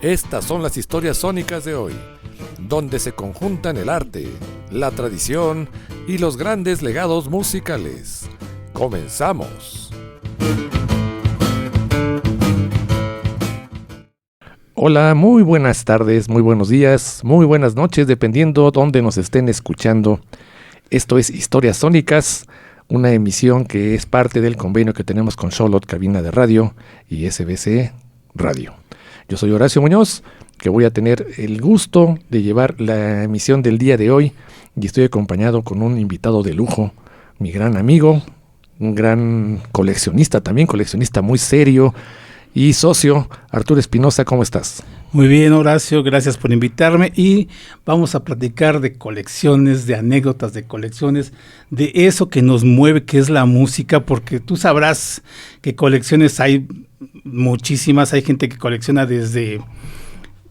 Estas son las historias sónicas de hoy, donde se conjuntan el arte, la tradición y los grandes legados musicales. ¡Comenzamos! Hola, muy buenas tardes, muy buenos días, muy buenas noches, dependiendo dónde nos estén escuchando. Esto es Historias Sónicas, una emisión que es parte del convenio que tenemos con Xolotl Cabina de Radio y SBC Radio. Yo soy Horacio Muñoz, que voy a tener el gusto de llevar la emisión del día de hoy y estoy acompañado con un invitado de lujo, mi gran amigo, un gran coleccionista también, coleccionista muy serio y socio, Arturo Espinosa. ¿Cómo estás? Muy bien, Horacio, gracias por invitarme y vamos a platicar de colecciones, de anécdotas de colecciones, de eso que nos mueve, que es la música, porque tú sabrás que colecciones hay muchísimas, hay gente que colecciona desde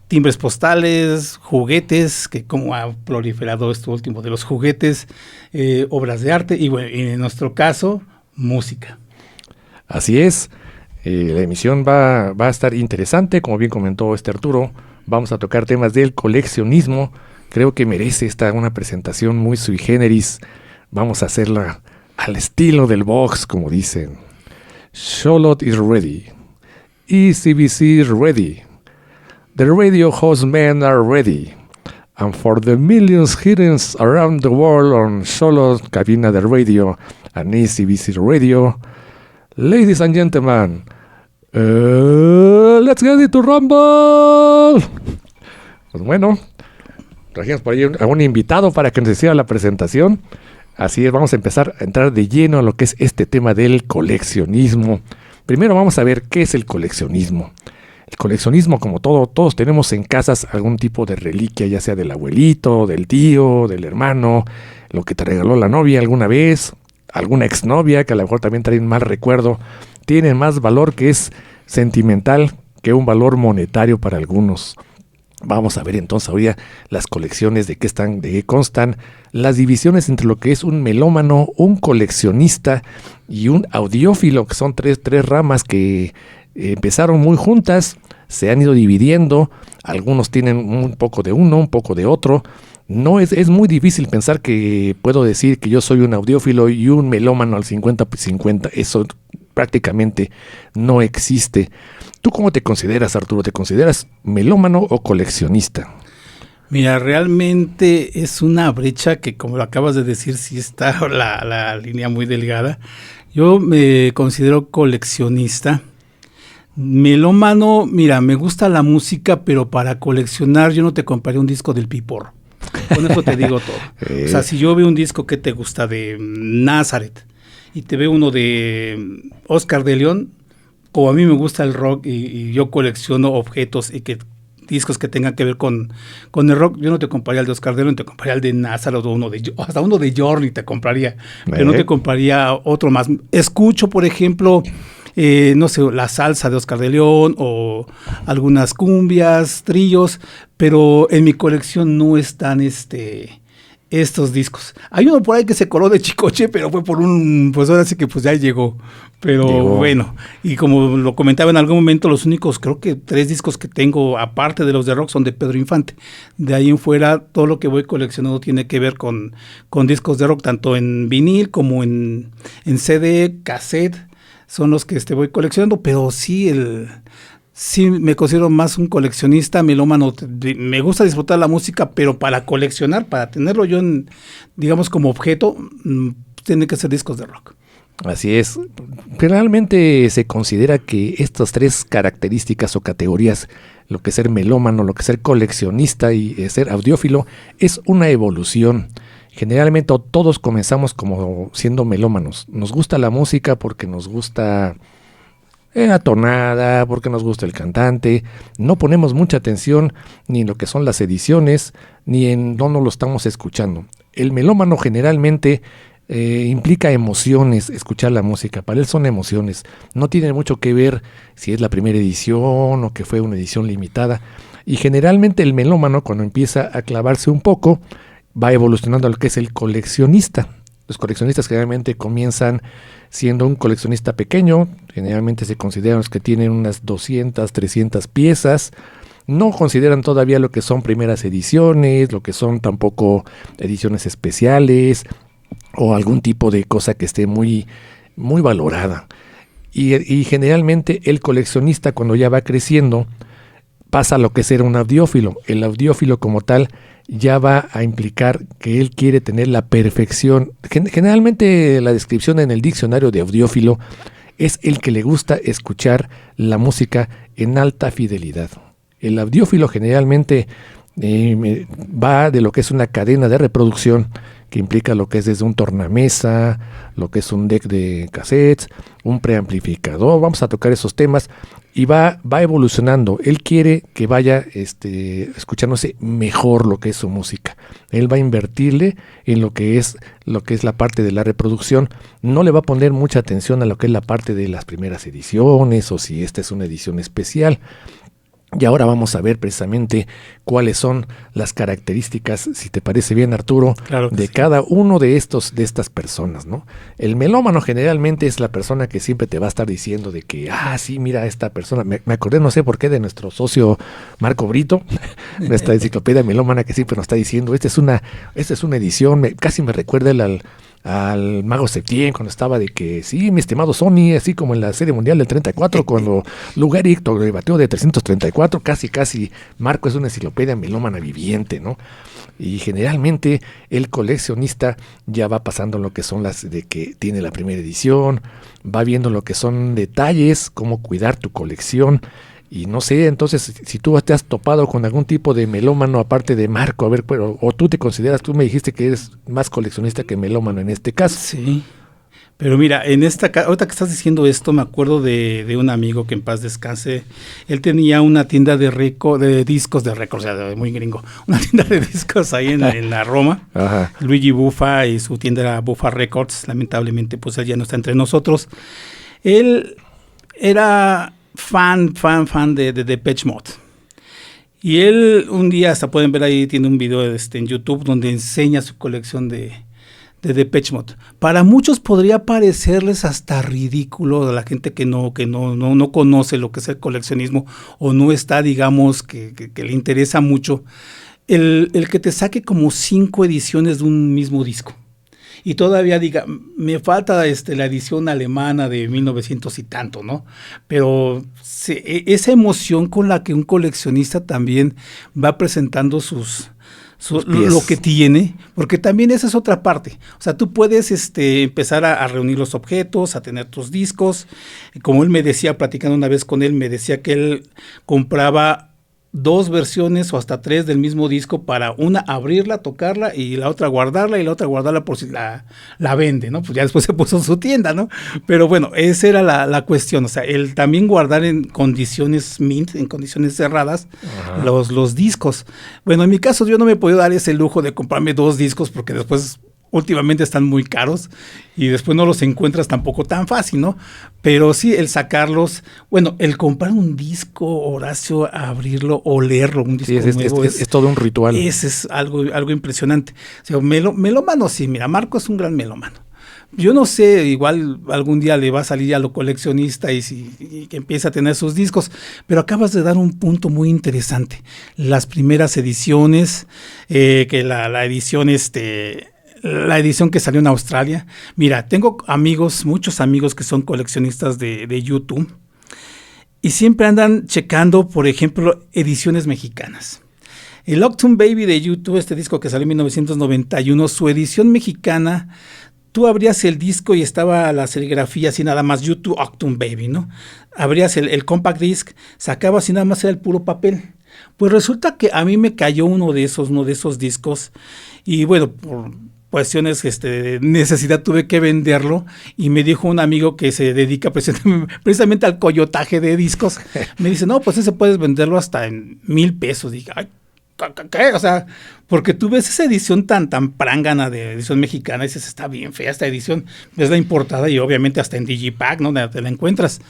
timbres postales, juguetes, que como ha proliferado esto último de los juguetes, obras de arte y bueno, en nuestro caso, música. Así es. La emisión va a estar interesante, como bien comentó Arturo. Vamos a tocar temas del coleccionismo. Creo que merece una presentación muy sui generis. Vamos a hacerla al estilo del box, como dicen. Xolotl is ready. ECBC is ready. The radio host men are ready. And for the millions hidden around the world on Xolotl Cabina de Radio and ECBC Radio, ladies and gentlemen, let's get it to rumble. Pues bueno, trajimos por ahí a un invitado para que nos hiciera la presentación. Así es, vamos a empezar a entrar de lleno a lo que es este tema del coleccionismo. Primero vamos a ver qué es el coleccionismo. El coleccionismo, como todos tenemos en casas algún tipo de reliquia, ya sea del abuelito, del tío, del hermano, lo que te regaló la novia alguna vez, alguna exnovia que a lo mejor también trae un mal recuerdo. Tienen más valor que es sentimental que un valor monetario para algunos. Vamos a ver entonces ahora las colecciones, de qué constan, las divisiones entre lo que es un melómano, un coleccionista y un audiófilo, que son tres ramas que empezaron muy juntas, se han ido dividiendo, algunos tienen un poco de uno, un poco de otro. No es muy difícil pensar que puedo decir que yo soy un audiófilo y un melómano al 50-50, eso prácticamente no existe. ¿Tú cómo te consideras, Arturo? ¿Te consideras melómano o coleccionista? Mira, realmente es una brecha que, como lo acabas de decir, sí está la línea muy delgada. Yo me considero coleccionista. Melómano, mira, me gusta la música, pero para coleccionar yo no te compraría un disco del Piporro. Con eso te digo todo. O sea, si yo veo un disco que te gusta de Nazareth y te veo uno de Oscar de León, como a mí me gusta el rock y yo colecciono objetos y que discos que tengan que ver con el rock, yo no te compraría el de Oscar de León, te compraría el de Nazareth o hasta uno de Journey te compraría, pero no te compraría otro más. Escucho, por ejemplo, no sé, la salsa de Oscar de León o algunas cumbias, trillos, pero en mi colección no están estos discos. Hay uno por ahí que se coló de Chicoche, pero fue por pues ahora sí que pues ya llegó. Pero bueno, y como lo comentaba en algún momento, los únicos, creo que 3 discos que tengo, aparte de los de rock, son de Pedro Infante. De ahí en fuera, todo lo que voy coleccionando tiene que ver con discos de rock, tanto en vinil como en CD, cassette, son los que voy coleccionando, pero sí me considero más un coleccionista, melómano. Me gusta disfrutar la música, pero para coleccionar, para tenerlo yo digamos como objeto, tiene que ser discos de rock. Así es. Realmente se considera que estas 3 características o categorías, lo que es ser melómano, lo que es ser coleccionista y ser audiófilo, es una evolución. Generalmente todos comenzamos como siendo melómanos. Nos gusta la música porque nos gusta la tonada, porque nos gusta el cantante. No ponemos mucha atención ni en lo que son las ediciones, ni en dónde lo estamos escuchando. El melómano generalmente implica emociones, escuchar la música. Para él son emociones. No tiene mucho que ver si es la primera edición o que fue una edición limitada. Y generalmente el melómano, cuando empieza a clavarse un poco, va evolucionando a lo que es el coleccionista. Los coleccionistas generalmente comienzan siendo un coleccionista pequeño, generalmente se consideran los que tienen unas 200, 300 piezas, no consideran todavía lo que son primeras ediciones, lo que son tampoco ediciones especiales o algún tipo de cosa que esté muy, muy valorada. Y generalmente el coleccionista, cuando ya va creciendo, pasa a lo que es ser un audiófilo. El audiófilo como tal ya va a implicar que él quiere tener la perfección. Generalmente la descripción en el diccionario de audiófilo es el que le gusta escuchar la música en alta fidelidad. El audiófilo generalmente va de lo que es una cadena de reproducción, que implica lo que es desde un tornamesa, lo que es un deck de cassettes, un preamplificador. Vamos a tocar esos temas y va evolucionando. Él quiere que vaya escuchándose mejor lo que es su música. Él va a invertirle en lo que es la parte de la reproducción. No le va a poner mucha atención a lo que es la parte de las primeras ediciones o si esta es una edición especial. Y ahora vamos a ver precisamente cuáles son las características, si te parece bien, Arturo, claro de sí. cada uno de estas personas, ¿no? El melómano generalmente es la persona que siempre te va a estar diciendo de que, sí, mira, esta persona, me acordé, no sé por qué, de nuestro socio Marco Brito, nuestra enciclopedia melómana, que siempre nos está diciendo, esta es una edición, casi me recuerda al Mago Septién, cuando estaba de que, sí, mi estimado Sony, así como en la Serie Mundial del 34, cuando Lugaric bateó de 334, casi Marco es una enciclopedia melómana viviente, ¿no? Y generalmente el coleccionista ya va pasando lo que son las de que tiene la primera edición, va viendo lo que son detalles, cómo cuidar tu colección. Y no sé, entonces, si tú te has topado con algún tipo de melómano aparte de Marco, a ver, o tú te consideras, tú me dijiste que eres más coleccionista que melómano en este caso. Sí, pero mira, ahorita que estás diciendo esto, me acuerdo de un amigo que en paz descanse. Él tenía una tienda de discos de récords, o sea, muy gringo, una tienda de discos ahí en la Roma. Ajá. Luigi Buffa, y su tienda era Buffa Records. Lamentablemente, pues él ya no está entre nosotros. Él era fan de Depeche Mode. Y él un día, hasta pueden ver ahí, tiene un video en YouTube donde enseña su colección de Depeche Mode. Para muchos podría parecerles hasta ridículo a la gente que no conoce lo que es el coleccionismo o no está, digamos, que le interesa mucho el que te saque como 5 ediciones de un mismo disco. Y todavía diga, me falta la edición alemana de 1900 y tanto, ¿no? Pero esa emoción con la que un coleccionista también va presentando lo que tiene, porque también esa es otra parte. O sea, tú puedes empezar a reunir los objetos, a tener tus discos. Como él me decía, platicando una vez con él, me decía que él compraba 2 versiones o hasta 3 del mismo disco, para una abrirla, tocarla, y la otra guardarla, y la otra guardarla por si la vende, ¿no? Pues ya después se puso en su tienda, ¿no? Pero bueno, esa era la cuestión. O sea, el también guardar en condiciones mint, en condiciones cerradas, los discos. Bueno, en mi caso yo no me he podido dar ese lujo de comprarme 2 discos, porque después últimamente están muy caros y después no los encuentras tampoco tan fácil, ¿no? Pero sí, el sacarlos, bueno, el comprar un disco, Horacio, abrirlo o leerlo, un disco nuevo, es todo un ritual. Ese es algo impresionante. O sea, melómano, sí, mira, Marco es un gran melómano. Yo no sé, igual algún día le va a salir a lo coleccionista y que empiece a tener sus discos, pero acabas de dar un punto muy interesante. Las primeras ediciones, que la edición la edición que salió en Australia. Mira, tengo muchos amigos que son coleccionistas de YouTube y siempre andan checando, por ejemplo, ediciones mexicanas. El Octung Baby de YouTube, este disco que salió en 1991, su edición mexicana, tú abrías el disco y estaba la serigrafía así nada más, YouTube Octung Baby, ¿no? Abrías el compact disc, sacabas y nada más era el puro papel. Pues resulta que a mí me cayó uno de esos discos y bueno, por cuestiones de necesidad tuve que venderlo, y me dijo un amigo que se dedica precisamente al coyotaje de discos, me dice, no, pues ese puedes venderlo hasta en $1,000. Dije, ay, ¿qué? O sea, Porque tú ves esa edición tan prángana de edición mexicana y dices, está bien fea esta edición, ves la importada y obviamente hasta en Digipack, ¿no? Te la encuentras.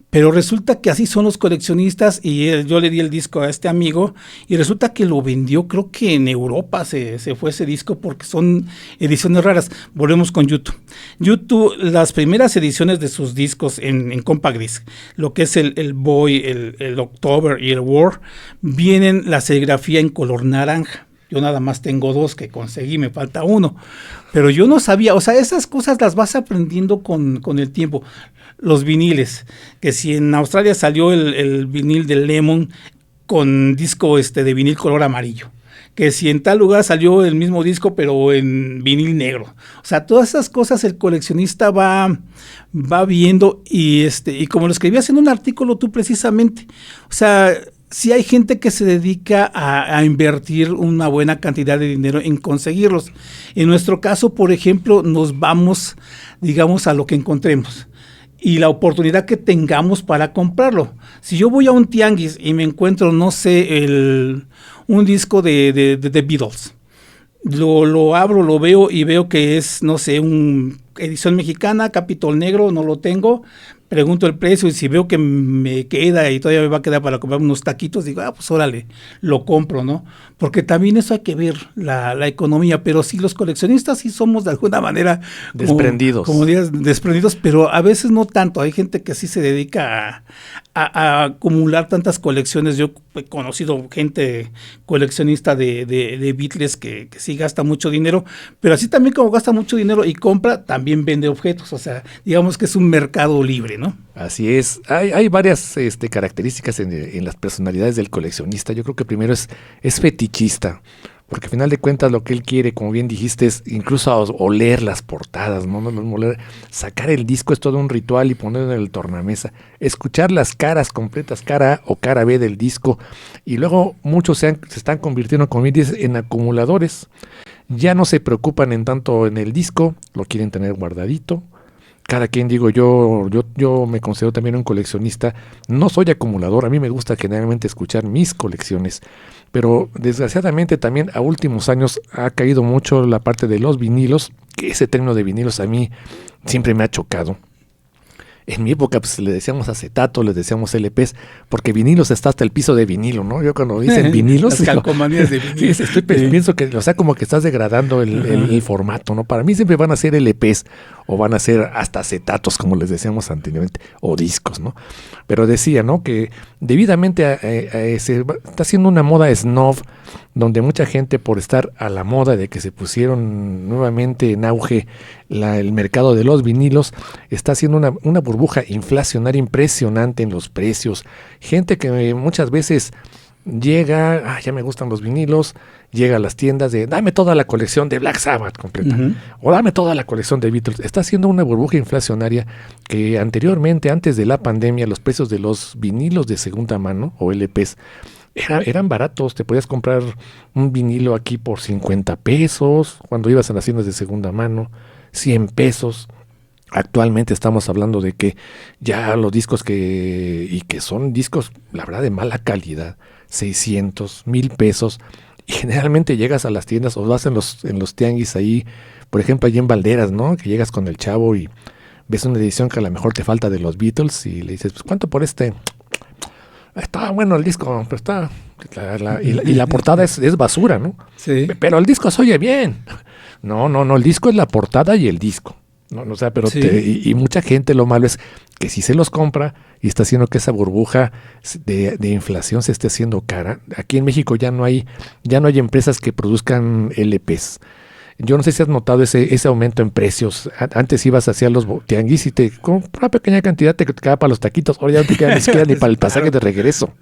Pero resulta que así son los coleccionistas y yo le di el disco a este amigo y resulta que lo vendió, creo que en Europa se fue ese disco porque son ediciones raras. Volvemos con YouTube. YouTube, las primeras ediciones de sus discos en Compact Disc, lo que es el Boy, el October y el War, vienen la serigrafía en color naranja. Yo nada más tengo 2 que conseguí, me falta 1. Pero yo no sabía, o sea, esas cosas las vas aprendiendo con el tiempo. Los viniles, que si en Australia salió el vinil de Lemon con disco de vinil color amarillo. Que si en tal lugar salió el mismo disco pero en vinil negro. O sea, todas esas cosas el coleccionista va viendo y como lo escribías en un artículo tú precisamente, o sea, sí hay gente que se dedica a invertir una buena cantidad de dinero en conseguirlos. En nuestro caso, por ejemplo, nos vamos, digamos, a lo que encontremos y la oportunidad que tengamos para comprarlo. Si yo voy a un tianguis y me encuentro, no sé, un disco de The Beatles, lo abro, lo veo y veo que es, no sé, una edición mexicana, Capitol Negro, no lo tengo, pregunto el precio y si veo que me queda y todavía me va a quedar para comprar unos taquitos, digo, pues órale, lo compro, ¿no? Porque también eso hay que ver, la economía, pero sí los coleccionistas sí somos de alguna manera desprendidos. Como dirías, desprendidos, pero a veces no tanto. Hay gente que sí se dedica a acumular tantas colecciones. Yo he conocido gente coleccionista de Beatles que sí gasta mucho dinero, pero así también como gasta mucho dinero y compra, también vende objetos. O sea, digamos que es un mercado libre, ¿no? Así es. Hay varias características en las personalidades del coleccionista. Yo creo que primero es fetichista, porque al final de cuentas lo que él quiere, como bien dijiste, es incluso oler las portadas, ¿no? Sacar el disco es todo un ritual y ponerlo en el tornamesa, escuchar las caras completas, cara A o cara B del disco, y luego muchos se están convirtiendo, como bien dices, en acumuladores. Ya no se preocupan en tanto en el disco, lo quieren tener guardadito. Cada quien, digo, yo me considero también un coleccionista, no soy acumulador, a mí me gusta generalmente escuchar mis colecciones, pero desgraciadamente también a últimos años ha caído mucho la parte de los vinilos, que ese término de vinilos a mí siempre me ha chocado. En mi época pues le decíamos acetato, les decíamos LPs, porque vinilos está hasta el piso de vinilo, ¿no? Yo cuando dicen vinilos... Las calcomanías de vinilo. Sí, pienso que, o sea, como que estás degradando el formato, ¿no? Para mí siempre van a ser LPs o van a ser hasta acetatos, como les decíamos anteriormente, o discos, ¿no? Pero decía, ¿no? Que debidamente se está haciendo una moda snob, donde mucha gente por estar a la moda de que se pusieron nuevamente en auge el mercado de los vinilos, está haciendo una burbuja inflacionaria impresionante en los precios. Gente que muchas veces llega, ya me gustan los vinilos, llega a las tiendas de dame toda la colección de Black Sabbath completa, o dame toda la colección de Beatles. Está haciendo una burbuja inflacionaria que anteriormente, antes de la pandemia, los precios de los vinilos de segunda mano o LPs eran baratos. Te podías comprar un vinilo aquí por 50 pesos cuando ibas a las tiendas de segunda mano, 100 pesos. Actualmente estamos hablando de que ya los discos que son discos, la verdad, de mala calidad, 600, 1000 pesos, y generalmente llegas a las tiendas o vas en los tianguis ahí, por ejemplo, allí en Valderas, ¿no? Que llegas con el chavo y ves una edición que a lo mejor te falta de los Beatles y le dices, pues, ¿cuánto por este? Está bueno el disco, pero está... Y la portada es basura, ¿no? Sí. Pero el disco se oye bien. No, el disco es la portada y el disco. No, o sea, pero sí. Y mucha gente, lo malo es que si se los compra y está haciendo que esa burbuja de inflación se esté haciendo cara. Aquí en México ya no hay empresas que produzcan LPs. Yo no sé si has notado ese aumento en precios. Antes ibas hacia los tianguis y con una pequeña cantidad te quedaba para los taquitos. Ahora ya no te queda ni siquiera ni para el pasaje de regreso.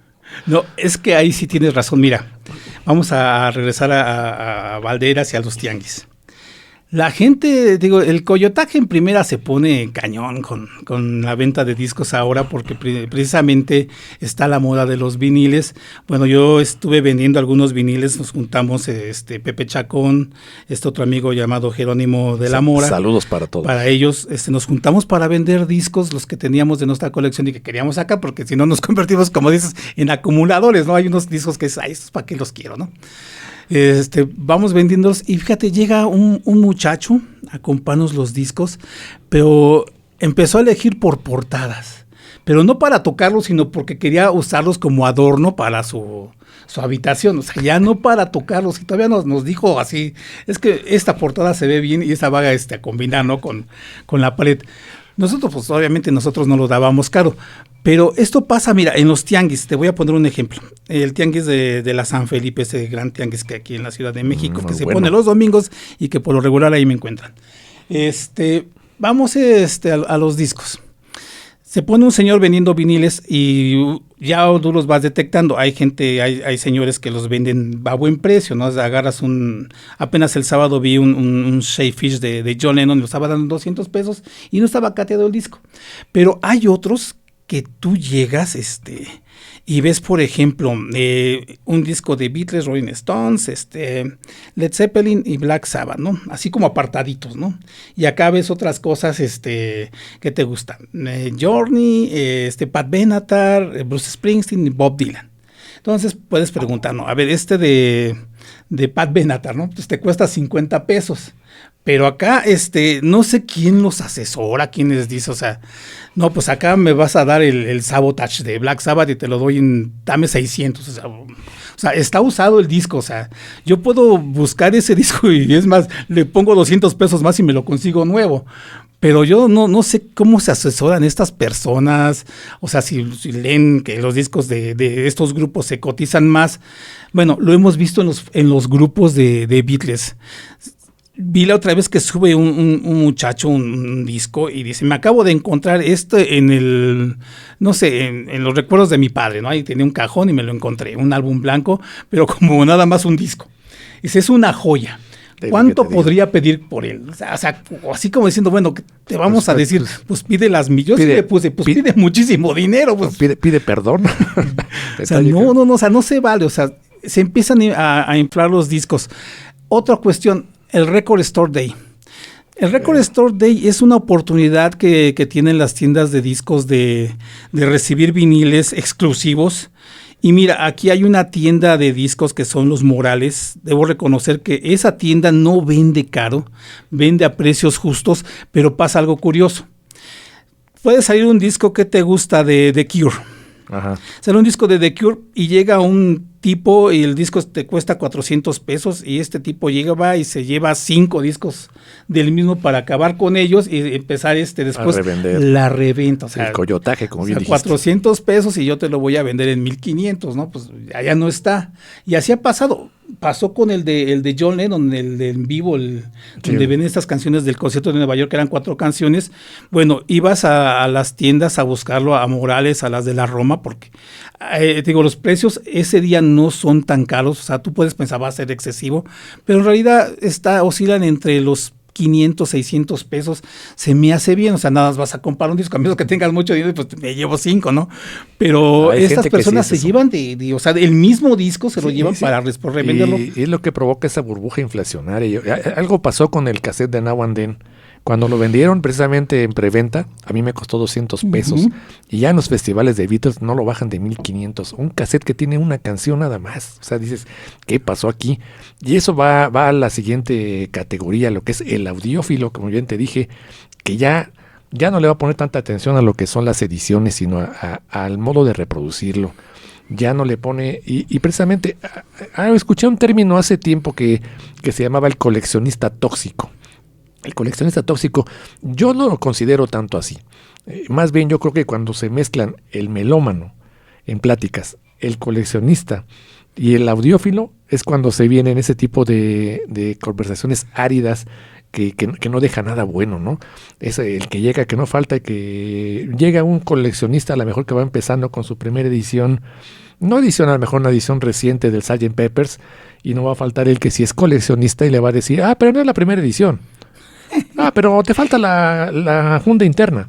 No, es que ahí sí tienes razón. Mira, vamos a regresar a Valderas y a los tianguis. La gente, digo, el coyotaje en primera se pone cañón con la venta de discos ahora porque precisamente está la moda de los viniles. Bueno, yo estuve vendiendo algunos viniles, nos juntamos Pepe Chacón, otro amigo llamado Jerónimo de la Mora. Saludos para todos. Para ellos, nos juntamos para vender discos, los que teníamos de nuestra colección y que queríamos acá, porque si no nos convertimos, como dices, en acumuladores, ¿no? Hay unos discos que estos para qué los quiero, ¿no? Vamos vendiéndolos y fíjate, llega un muchacho a comprarnos los discos, pero empezó a elegir por portadas, pero no para tocarlos, sino porque quería usarlos como adorno para su habitación, o sea, ya no para tocarlos, y todavía nos dijo así, es que esta portada se ve bien y esta va a combinar, ¿no? con la pared. Nosotros, pues obviamente nosotros no lo dábamos caro, pero esto pasa, mira, en los tianguis, te voy a poner un ejemplo, el tianguis de la San Felipe, ese gran tianguis que aquí en la Ciudad de México, que se pone los domingos y que por lo regular ahí me encuentran. Vamos a los discos. Se pone un señor vendiendo viniles y ya tú los vas detectando. Hay señores que los venden a buen precio, ¿no? Agarras apenas el sábado vi un Shellfish de John Lennon, lo estaba dando 200 pesos y no estaba cateado el disco. Pero hay otros que tú llegas, y ves, por ejemplo, un disco de Beatles, Rolling Stones, Led Zeppelin y Black Sabbath, ¿no? Así como apartaditos, ¿no? Y acá ves otras cosas, que te gustan. Journey, Pat Benatar, Bruce Springsteen y Bob Dylan. Entonces puedes preguntar, ¿no? A ver, de Pat Benatar, ¿no? Pues te cuesta 50 pesos. Pero acá, no sé quién los asesora, quién les dice, o sea, no, pues acá me vas a dar el Sabotage de Black Sabbath y te lo doy dame 600, o sea, está usado el disco, o sea, yo puedo buscar ese disco y es más, le pongo 200 pesos más y me lo consigo nuevo. Pero yo no sé cómo se asesoran estas personas, o sea, si leen que los discos de estos grupos se cotizan más. Bueno, lo hemos visto en los grupos de Beatles. Vi la otra vez que sube un muchacho un disco y dice, me acabo de encontrar en los recuerdos de mi padre, ¿no? Ahí tenía un cajón y me lo encontré, un álbum blanco, pero como nada más un disco. Dice, es una joya. ¿Cuánto podría pedir por él? O sea, así como diciendo, bueno, te vamos a decir, pues pide las millones. Yo sí le puse, pide muchísimo dinero. Pues. Pide perdón. O sea, no se vale. O sea, se empiezan a inflar los discos. Otra cuestión, el Record Store Day. El Record Store Day es una oportunidad que tienen las tiendas de discos de recibir viniles exclusivos. Y mira, aquí hay una tienda de discos que son los Morales. Debo reconocer que esa tienda no vende caro, vende a precios justos, pero pasa algo curioso. Puede salir un disco que te gusta de The Cure. Ajá. Sale un disco de The Cure y llega un tipo y el disco te cuesta 400 pesos y este tipo va y se lleva 5 discos del mismo para acabar con ellos y empezar después la reventa. O sea, el coyotaje, como bien dijiste. 400 pesos y yo te lo voy a vender en 1500, ¿no? Pues allá no está. Y así ha pasado. Pasó con el de John Lennon, el de en vivo, donde ven estas canciones del concierto de Nueva York, que eran 4 canciones. Bueno, ibas a las tiendas a buscarlo, a Morales, a las de la Roma, porque, los precios ese día no son tan caros. O sea, tú puedes pensar, va a ser excesivo, pero en realidad oscilan entre los 500, 600 pesos, se me hace bien, o sea, nada más vas a comprar un disco, a menos que tengas mucho dinero, pues me llevo 5, ¿no? Pero estas personas se llevan o sea, el mismo disco se lo llevan para revenderlo. Y es lo que provoca esa burbuja inflacionaria. Algo pasó con el cassette de Now and Then. Cuando lo vendieron precisamente en preventa, a mí me costó 200 pesos. Uh-huh. Y ya en los festivales de Beatles no lo bajan de 1500. Un cassette que tiene una canción nada más. O sea, dices, ¿qué pasó aquí? Y eso va a la siguiente categoría, lo que es el audiófilo, como bien te dije, que ya no le va a poner tanta atención a lo que son las ediciones, sino al modo de reproducirlo. Ya no le pone, y precisamente, escuché un término hace tiempo que se llamaba el coleccionista tóxico. El coleccionista tóxico, yo no lo considero tanto así. Más bien yo creo que cuando se mezclan el melómano en pláticas, el coleccionista y el audiófilo, es cuando se vienen ese tipo de conversaciones áridas que no deja nada bueno, ¿no? Es el que llega, que no falta, que llega un coleccionista a lo mejor que va empezando con su primera edición, no edición, a lo mejor una edición reciente del Sgt. Pepper's, y no va a faltar el que sí es coleccionista y le va a decir, pero no es la primera edición. Pero te falta la funda interna.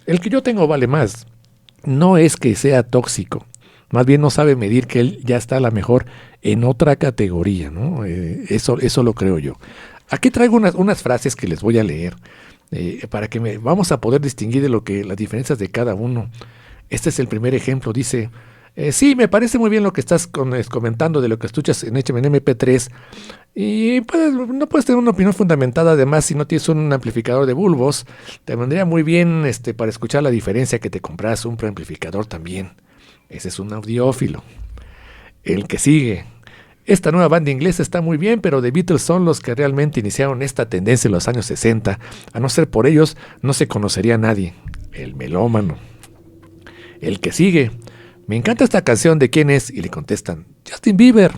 El que yo tengo vale más. No es que sea tóxico, más bien no sabe medir que él ya está a lo mejor en otra categoría, ¿no? Eso lo creo yo. Aquí traigo unas frases que les voy a leer para que vamos a poder distinguir de las diferencias de cada uno. Este es el primer ejemplo. Dice, Sí, me parece muy bien lo que estás comentando de lo que escuchas en MP3. Y pues, no puedes tener una opinión fundamentada, además, si no tienes un amplificador de bulbos. Te vendría muy bien para escuchar la diferencia que te compras un preamplificador también. Ese es un audiófilo. El que sigue. Esta nueva banda inglesa está muy bien, pero The Beatles son los que realmente iniciaron esta tendencia en los años 60. A no ser por ellos, no se conocería a nadie. El melómano. El que sigue. Me encanta esta canción, ¿de quién es? Y le contestan, Justin Bieber.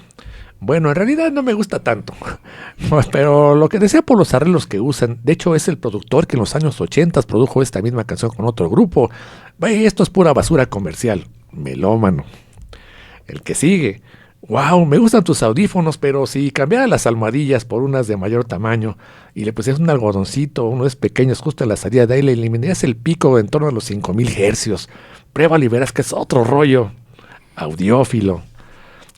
Bueno, en realidad no me gusta tanto, pero lo que decía por los arreglos que usan, de hecho es el productor que en los años 80 produjo esta misma canción con otro grupo. Esto es pura basura comercial. Melómano. El que sigue. Wow, me gustan tus audífonos, pero si cambiara las almohadillas por unas de mayor tamaño y le pusieras un algodoncito, unos pequeños justo en la salida de ahí, le eliminarías el pico en torno a los 5000 hercios. Pruébalo y verás que es otro rollo. Audiófilo.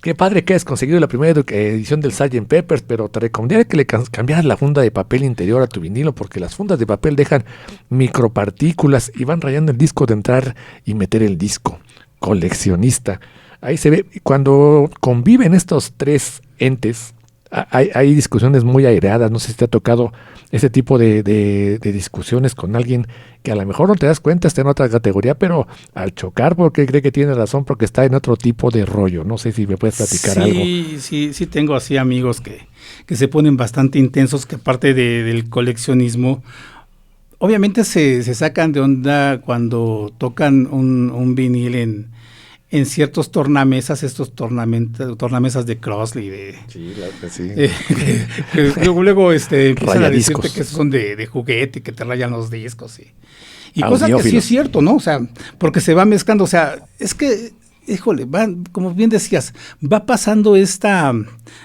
Qué padre que has conseguido la primera edición del Sgt. Peppers, pero te recomendaría que le cambiaras la funda de papel interior a tu vinilo, porque las fundas de papel dejan micropartículas y van rayando el disco de entrar y meter el disco. Coleccionista. Ahí se ve, cuando conviven estos tres entes, hay discusiones muy aireadas. No sé si te ha tocado ese tipo de discusiones con alguien que a lo mejor no te das cuenta, está en otra categoría, pero al chocar porque cree que tiene razón, porque está en otro tipo de rollo. No sé si me puedes platicar algo. Sí, tengo así amigos que se ponen bastante intensos, que aparte del coleccionismo, obviamente se sacan de onda cuando tocan un vinil en ciertos tornamesas, estos tornamesas de Crossley, sí. Luego empiezan a decirte que son de juguete, que te rayan los discos y cosa que sí es cierto, ¿no? O sea, porque se va mezclando, o sea, es que, híjole, como bien decías, va pasando esta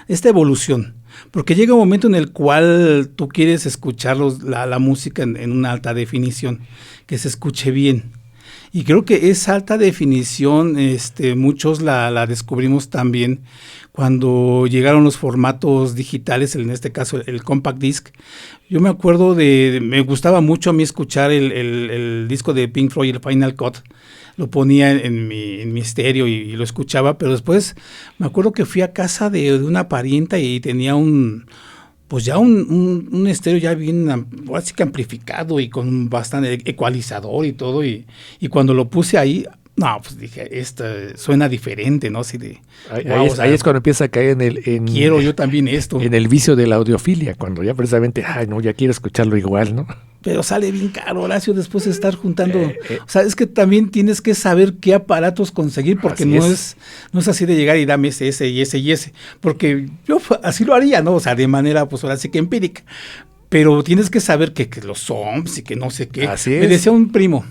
evolución, porque llega un momento en el cual tú quieres escuchar la música en una alta definición, que se escuche bien. Y creo que esa alta definición, muchos la descubrimos también cuando llegaron los formatos digitales, en este caso el compact disc. Yo me acuerdo me gustaba mucho a mí escuchar el disco de Pink Floyd, el Final Cut. Lo ponía en mi estéreo y lo escuchaba, pero después me acuerdo que fui a casa de una parienta y tenía un estéreo ya bien así que amplificado y con bastante ecualizador y todo, y cuando lo puse ahí, no, pues dije, esto suena diferente, ¿no? Así de, ahí es cuando empieza a caer quiero yo también esto. En el vicio de la audiofilia, cuando ya precisamente, ya quiero escucharlo igual, ¿no? Pero sale bien caro, Horacio, después de estar juntando. O sea, es que también tienes que saber qué aparatos conseguir, porque no es así de llegar y dame ese y ese. Porque yo así lo haría, ¿no? O sea, de manera, pues ahora sí que empírica. Pero tienes que saber que los ohms y que no sé qué. Así es. Me decía un primo,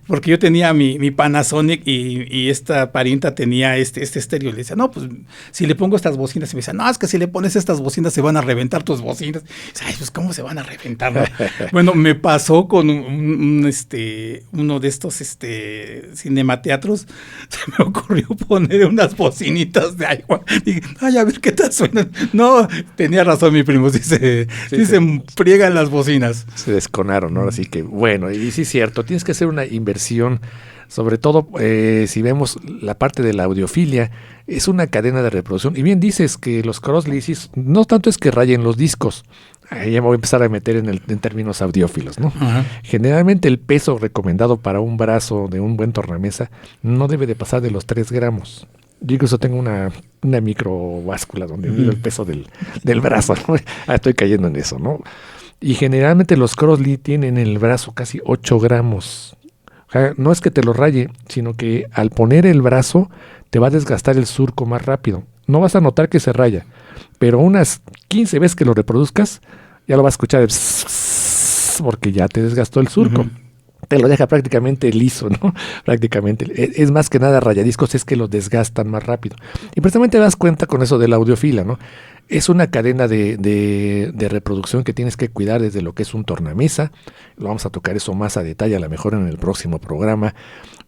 porque yo tenía mi Panasonic y esta parienta tenía este estéreo. Le decía, no, pues si le pongo estas bocinas, y me decía, no, es que si le pones estas bocinas se van a reventar tus bocinas. Y dice, ay, pues ¿cómo se van a reventar? ¿No? Bueno, me pasó con uno de estos cinemateatros. Se me ocurrió poner unas bocinitas de agua. Y dije, ay, a ver qué tal suenan. No, tenía razón mi primo, se friegan las bocinas. Se desconaron, ¿no? Así que, bueno, y sí es cierto, tienes que hacer una inversión, sobre todo si vemos la parte de la audiofilia, es una cadena de reproducción. Y bien dices que los Crossley no tanto es que rayen los discos, ahí ya me voy a empezar a meter en términos audiófilos, ¿no? Ajá. Generalmente el peso recomendado para un brazo de un buen tornamesa no debe de pasar de los 3 gramos. Yo incluso tengo una microváscula donde mido el peso del brazo, ¿no? Estoy cayendo en eso, ¿no? Y generalmente los Crossley tienen en el brazo casi 8 gramos. No es que te lo raye, sino que al poner el brazo te va a desgastar el surco más rápido. No vas a notar que se raya, pero unas 15 veces que lo reproduzcas, ya lo vas a escuchar porque ya te desgastó el surco. Uh-huh. Te lo deja prácticamente liso, ¿no? Prácticamente. Es más que nada rayadiscos, es que lo desgastan más rápido. Y precisamente te das cuenta con eso de la audiofilia, ¿no? Es una cadena de reproducción que tienes que cuidar desde lo que es un tornamesa. Lo vamos a tocar eso más a detalle, a lo mejor en el próximo programa.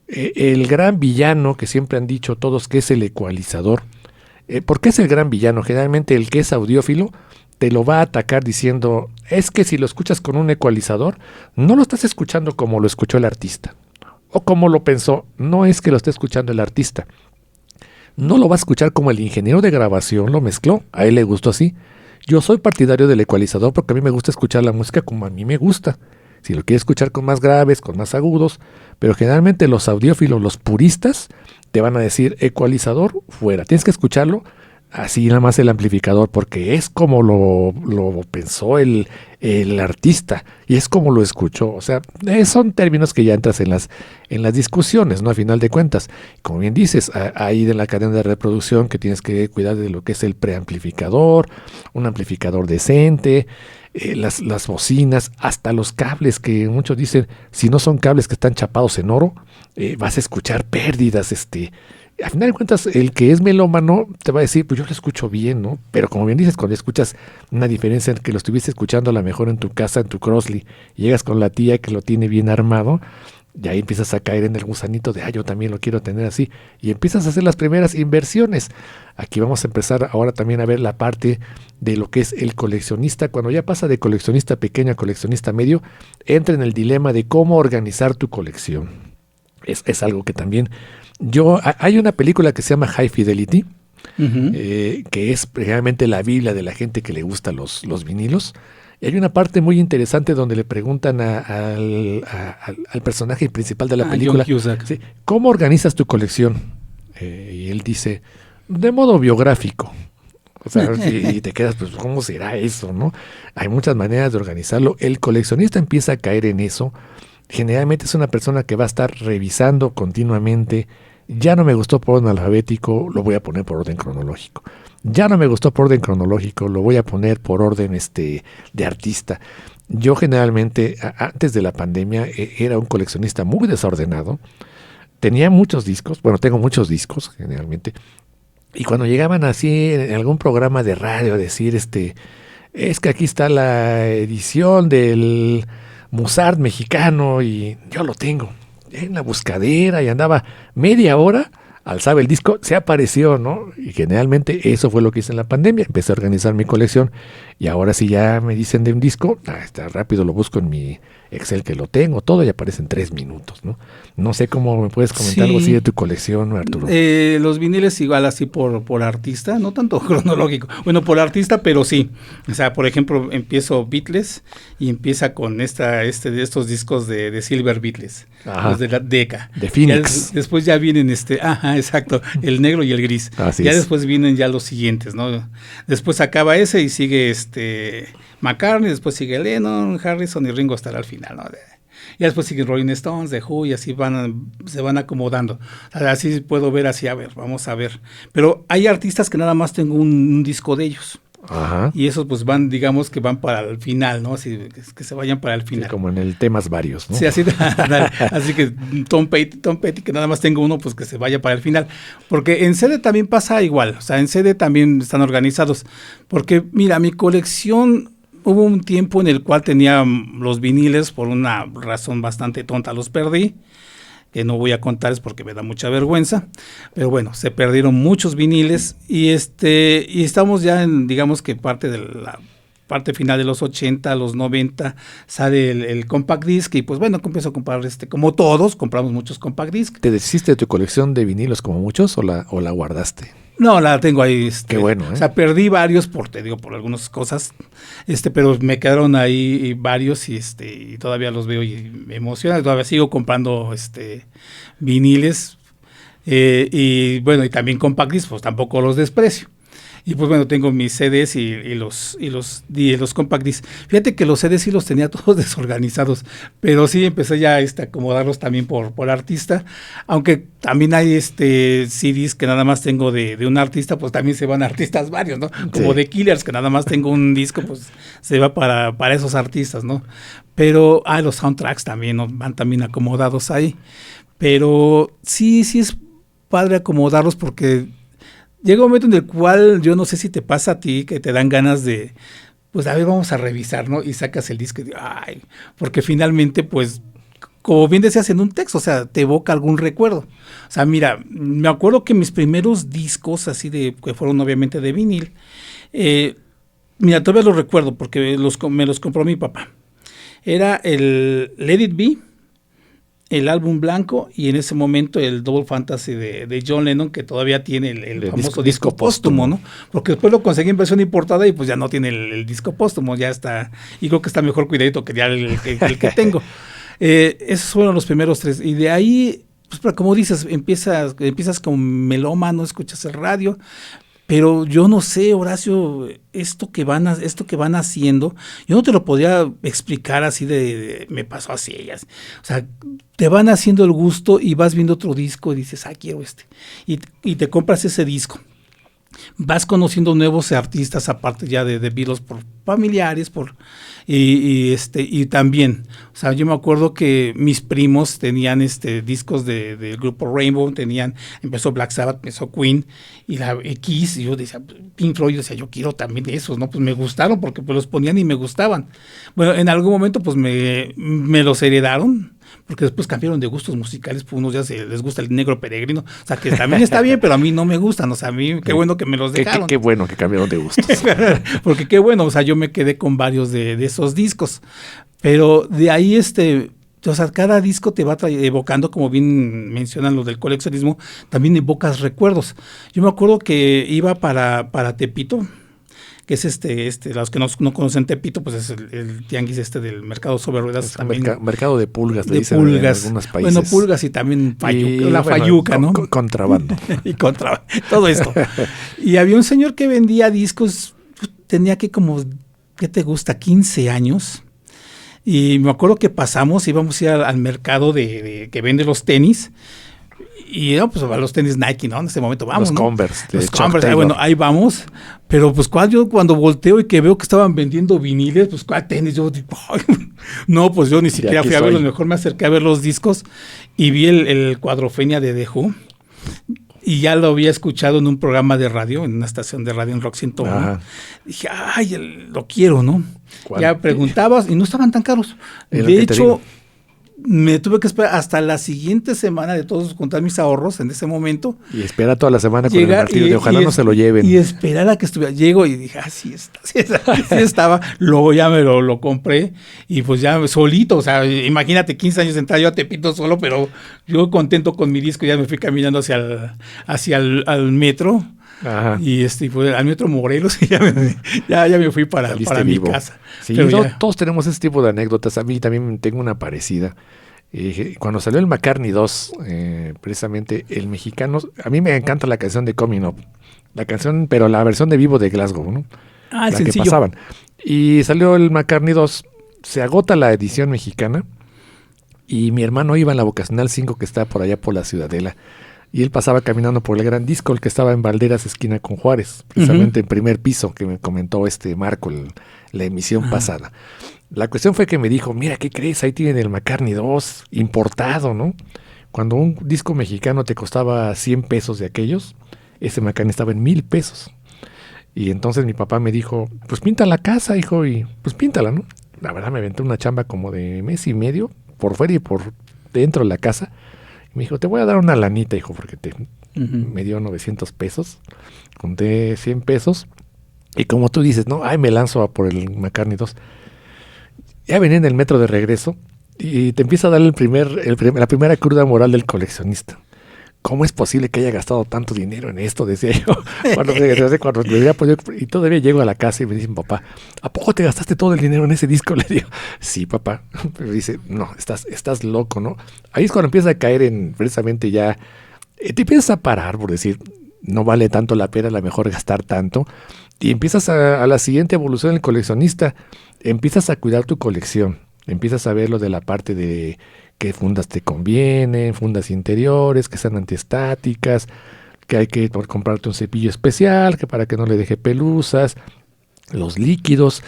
El gran villano que siempre han dicho todos que es el ecualizador. ¿Por qué es el gran villano? Generalmente el que es audiófilo te lo va a atacar diciendo, es que si lo escuchas con un ecualizador, no lo estás escuchando como lo escuchó el artista. O como lo pensó, no es que lo esté escuchando el artista. no lo va a escuchar como el ingeniero de grabación lo mezcló, a él le gustó así. Yo soy partidario del ecualizador porque a mí me gusta escuchar la música como a mí me gusta. Si lo quieres escuchar con más graves, con más agudos, pero generalmente los audiófilos, los puristas, te van a decir ecualizador fuera. Tienes que escucharlo así nada más el amplificador, porque es como lo pensó el artista y es como lo escuchó. O sea, son términos que ya entras en las discusiones, ¿no? A final de cuentas, como bien dices, ahí de la cadena de reproducción que tienes que cuidar de lo que es el preamplificador, un amplificador decente, las bocinas, hasta los cables que muchos dicen, si no son cables que están chapados en oro, vas a escuchar pérdidas, a final de cuentas, el que es melómano te va a decir, pues yo lo escucho bien, ¿no? Pero como bien dices, cuando escuchas una diferencia en que lo estuviste escuchando a lo mejor en tu casa, en tu Crossley, y llegas con la tía que lo tiene bien armado, y ahí empiezas a caer en el gusanito de, yo también lo quiero tener así, y empiezas a hacer las primeras inversiones. Aquí vamos a empezar ahora también a ver la parte de lo que es el coleccionista. Cuando ya pasa de coleccionista pequeño a coleccionista medio, entra en el dilema de cómo organizar tu colección. Es algo que también... hay una película que se llama High Fidelity, que es realmente la Biblia de la gente que le gusta los vinilos. Y hay una parte muy interesante donde le preguntan al personaje principal de la película, ¿sí? ¿Cómo organizas tu colección? Y él dice, de modo biográfico. O sea, y te quedas, pues, ¿cómo será eso, no? Hay muchas maneras de organizarlo. El coleccionista empieza a caer en eso. Generalmente es una persona que va a estar revisando continuamente. Ya no me gustó por orden alfabético, lo voy a poner por orden cronológico. Ya no me gustó por orden cronológico, lo voy a poner por orden de artista. Yo generalmente, antes de la pandemia, era un coleccionista muy desordenado. Tenía muchos discos, bueno, tengo muchos discos generalmente. Y cuando llegaban así en algún programa de radio a decir, es que aquí está la edición del Mozart mexicano y yo lo tengo en la buscadera y andaba media hora, alzaba el disco, se apareció, ¿no? Y generalmente eso fue lo que hice en la pandemia, empecé a organizar mi colección y ahora si ya me dicen de un disco, está rápido, lo busco en mi Excel que lo tengo, todo y aparece en 3 minutos, ¿no? No sé cómo me puedes comentar algo así de tu colección, Arturo. Los viniles igual así por artista, no tanto cronológico, bueno, por artista, pero sí. O sea, por ejemplo, empiezo Beatles y empieza con de estos discos de Silver Beatles, los de la Decca. De Phoenix. Después ya vienen exacto, el negro y el gris. Así ya es. Después vienen ya los siguientes, ¿no? Después acaba ese y sigue McCartney, después sigue Lennon, Harrison y Ringo hasta el final, ¿no? Y después siguen Rolling Stones, The Who, y así se van acomodando. O sea, así puedo ver así, a ver, vamos a ver. Pero hay artistas que nada más tengo un disco de ellos. Ajá. Y esos pues van, digamos que van para el final, ¿no? Así que se vayan para el final. Sí, como en el temas varios, ¿no? Sí, así que Tom Petty, que nada más tengo uno, pues que se vaya para el final. Porque en CD también pasa igual. O sea, en CD también están organizados. Porque, mira, mi colección... Hubo un tiempo en el cual tenía los viniles, por una razón bastante tonta los perdí, que no voy a contarles porque me da mucha vergüenza, pero bueno, se perdieron muchos viniles y estamos ya en, digamos que parte de la parte final de los 80, los 90, sale el compact disc y pues bueno, empiezo a comprar como todos, compramos muchos compact disc. ¿Te deshiciste de tu colección de vinilos como muchos o la guardaste? No, la tengo ahí. Qué bueno, ¿eh? O sea, perdí varios por algunas cosas, pero me quedaron ahí varios y todavía los veo y me emociona. Todavía sigo comprando viniles y bueno, y también compact discs, pues tampoco los desprecio. Y pues bueno, tengo mis CDs y los compact discs. Fíjate que los CDs sí los tenía todos desorganizados, pero sí empecé ya a acomodarlos también por artista, aunque también hay CDs que nada más tengo de un artista, pues también se van artistas varios, ¿no? Como sí. de Killers, que nada más tengo un disco, pues se va para esos artistas, ¿no? Pero los soundtracks también, ¿no? Van también acomodados ahí. Pero sí es padre acomodarlos porque llega un momento en el cual, yo no sé si te pasa a ti, que te dan ganas de, pues a ver, vamos a revisar, ¿no? Y sacas el disco y porque finalmente, pues, como bien decías en un texto, o sea, te evoca algún recuerdo. O sea, mira, me acuerdo que mis primeros discos, así que fueron obviamente de vinil, mira, todavía los recuerdo porque me los compró mi papá. Era el Let It Be, el álbum blanco y en ese momento el Double Fantasy de John Lennon, que todavía tiene el famoso disco póstumo, ¿no? Porque después lo conseguí en versión importada y pues ya no tiene el disco póstumo, ya está, y creo que está mejor cuidadito que ya el que tengo. Esos fueron los primeros 3, y de ahí, pues como dices, empiezas como melómano, escuchas el radio. Pero yo no sé, Horacio, esto que van haciendo, yo no te lo podría explicar así me pasó así ellas. O sea, te van haciendo el gusto y vas viendo otro disco y dices, quiero este. Y te compras ese disco. Vas conociendo nuevos artistas, aparte ya de Beatles, por familiares, y también, o sea, yo me acuerdo que mis primos tenían discos del grupo Rainbow, empezó Black Sabbath, empezó Queen y la Kiss, y yo decía, Pink Floyd, yo decía, yo quiero también de esos, ¿no? Pues me gustaron porque pues los ponían y me gustaban. Bueno, en algún momento pues me los heredaron, porque después cambiaron de gustos musicales, pues unos ya les gusta el Negro Peregrino, o sea, que también está bien, pero a mí no me gustan, o sea, a mí qué bueno que me los dejaron. Qué bueno que cambiaron de gustos. Porque qué bueno, o sea, yo me quedé con varios de esos discos, pero de ahí o sea, cada disco te va evocando, como bien mencionan los del coleccionismo, también evocas recuerdos. Yo me acuerdo que iba para Tepito, que es los que no conocen Tepito, pues es el tianguis del mercado sobre ruedas. También, mercado de pulgas, de dicen pulgas, en algunos países. Bueno, pulgas y también fayuca, ¿no? Contrabando. Y contrabando, todo esto. Y había un señor que vendía discos, tenía que como, ¿qué te gusta? 15 años. Y me acuerdo que íbamos a ir al mercado que vende los tenis. Y pues a los tenis Nike, ¿no? En ese momento vamos, los Converse. Los Converse, bueno, ahí vamos. Pero pues cuando volteo y que veo que estaban vendiendo viniles, pues ¿cuál tenis? Yo digo, no, pues yo ni siquiera fui a verlos, mejor me acerqué a ver los discos y vi el Cuadrofenia de The Who. Y ya lo había escuchado en un programa de radio, en una estación de radio en Rock 101. Dije, lo quiero, ¿no? ¿Cuál? Ya preguntabas y no estaban tan caros. De hecho, me tuve que esperar hasta la siguiente semana de todos contar mis ahorros en ese momento. Y espera toda la semana con el martillo de ojalá no se lo lleven. Y esperar a que estuviera. Llego y dije, sí estaba. Luego ya me lo compré y pues ya solito, o sea, imagínate 15 años entrar yo a Tepito solo, pero yo contento con mi disco, ya me fui caminando hacia el metro. Ajá. Y pues, al metro Morelos y ya me fui para mi casa. Sí, todos tenemos ese tipo de anécdotas. A mí también tengo una parecida. Cuando salió el McCartney 2, precisamente el mexicano, a mí me encanta la canción de Coming Up, la canción, pero la versión de vivo de Glasgow, ¿no? La que pasaban. Y salió el McCartney 2, se agota la edición mexicana y mi hermano iba en la Vocacional 5 que está por allá por la Ciudadela. Y él pasaba caminando por el Gran Disco, el que estaba en Valderas, esquina con Juárez, precisamente en primer piso, que me comentó Marco, la emisión pasada. La cuestión fue que me dijo, mira, ¿qué crees? Ahí tienen el McCartney 2 importado, ¿no? Cuando un disco mexicano te costaba 100 pesos de aquellos, ese McCartney estaba en 1,000 pesos. Y entonces mi papá me dijo, pues pinta la casa, hijo, y pues píntala, ¿no? La verdad me aventé una chamba como de mes y medio, por fuera y por dentro de la casa. Me dijo, te voy a dar una lanita, hijo, porque me dio 900 pesos. Conté 100 pesos. Y como tú dices, ¿no? Me lanzo a por el McCartney 2. Ya venía en el metro de regreso y te empieza a dar la primera cruda moral del coleccionista. ¿Cómo es posible que haya gastado tanto dinero en esto? Decía yo. Y todavía llego a la casa y me dice, papá, ¿a poco te gastaste todo el dinero en ese disco? Le digo, sí, papá. Pero dice, no, estás loco, ¿no? Ahí es cuando empieza a caer precisamente ya, te empiezas a parar por decir, no vale tanto la pena, a lo mejor gastar tanto. Y empiezas a la siguiente evolución del coleccionista, empiezas a cuidar tu colección, empiezas a ver lo de la parte de qué fundas te convienen, fundas interiores, que sean antiestáticas, que hay que comprarte un cepillo especial, que para que no le deje pelusas, los líquidos.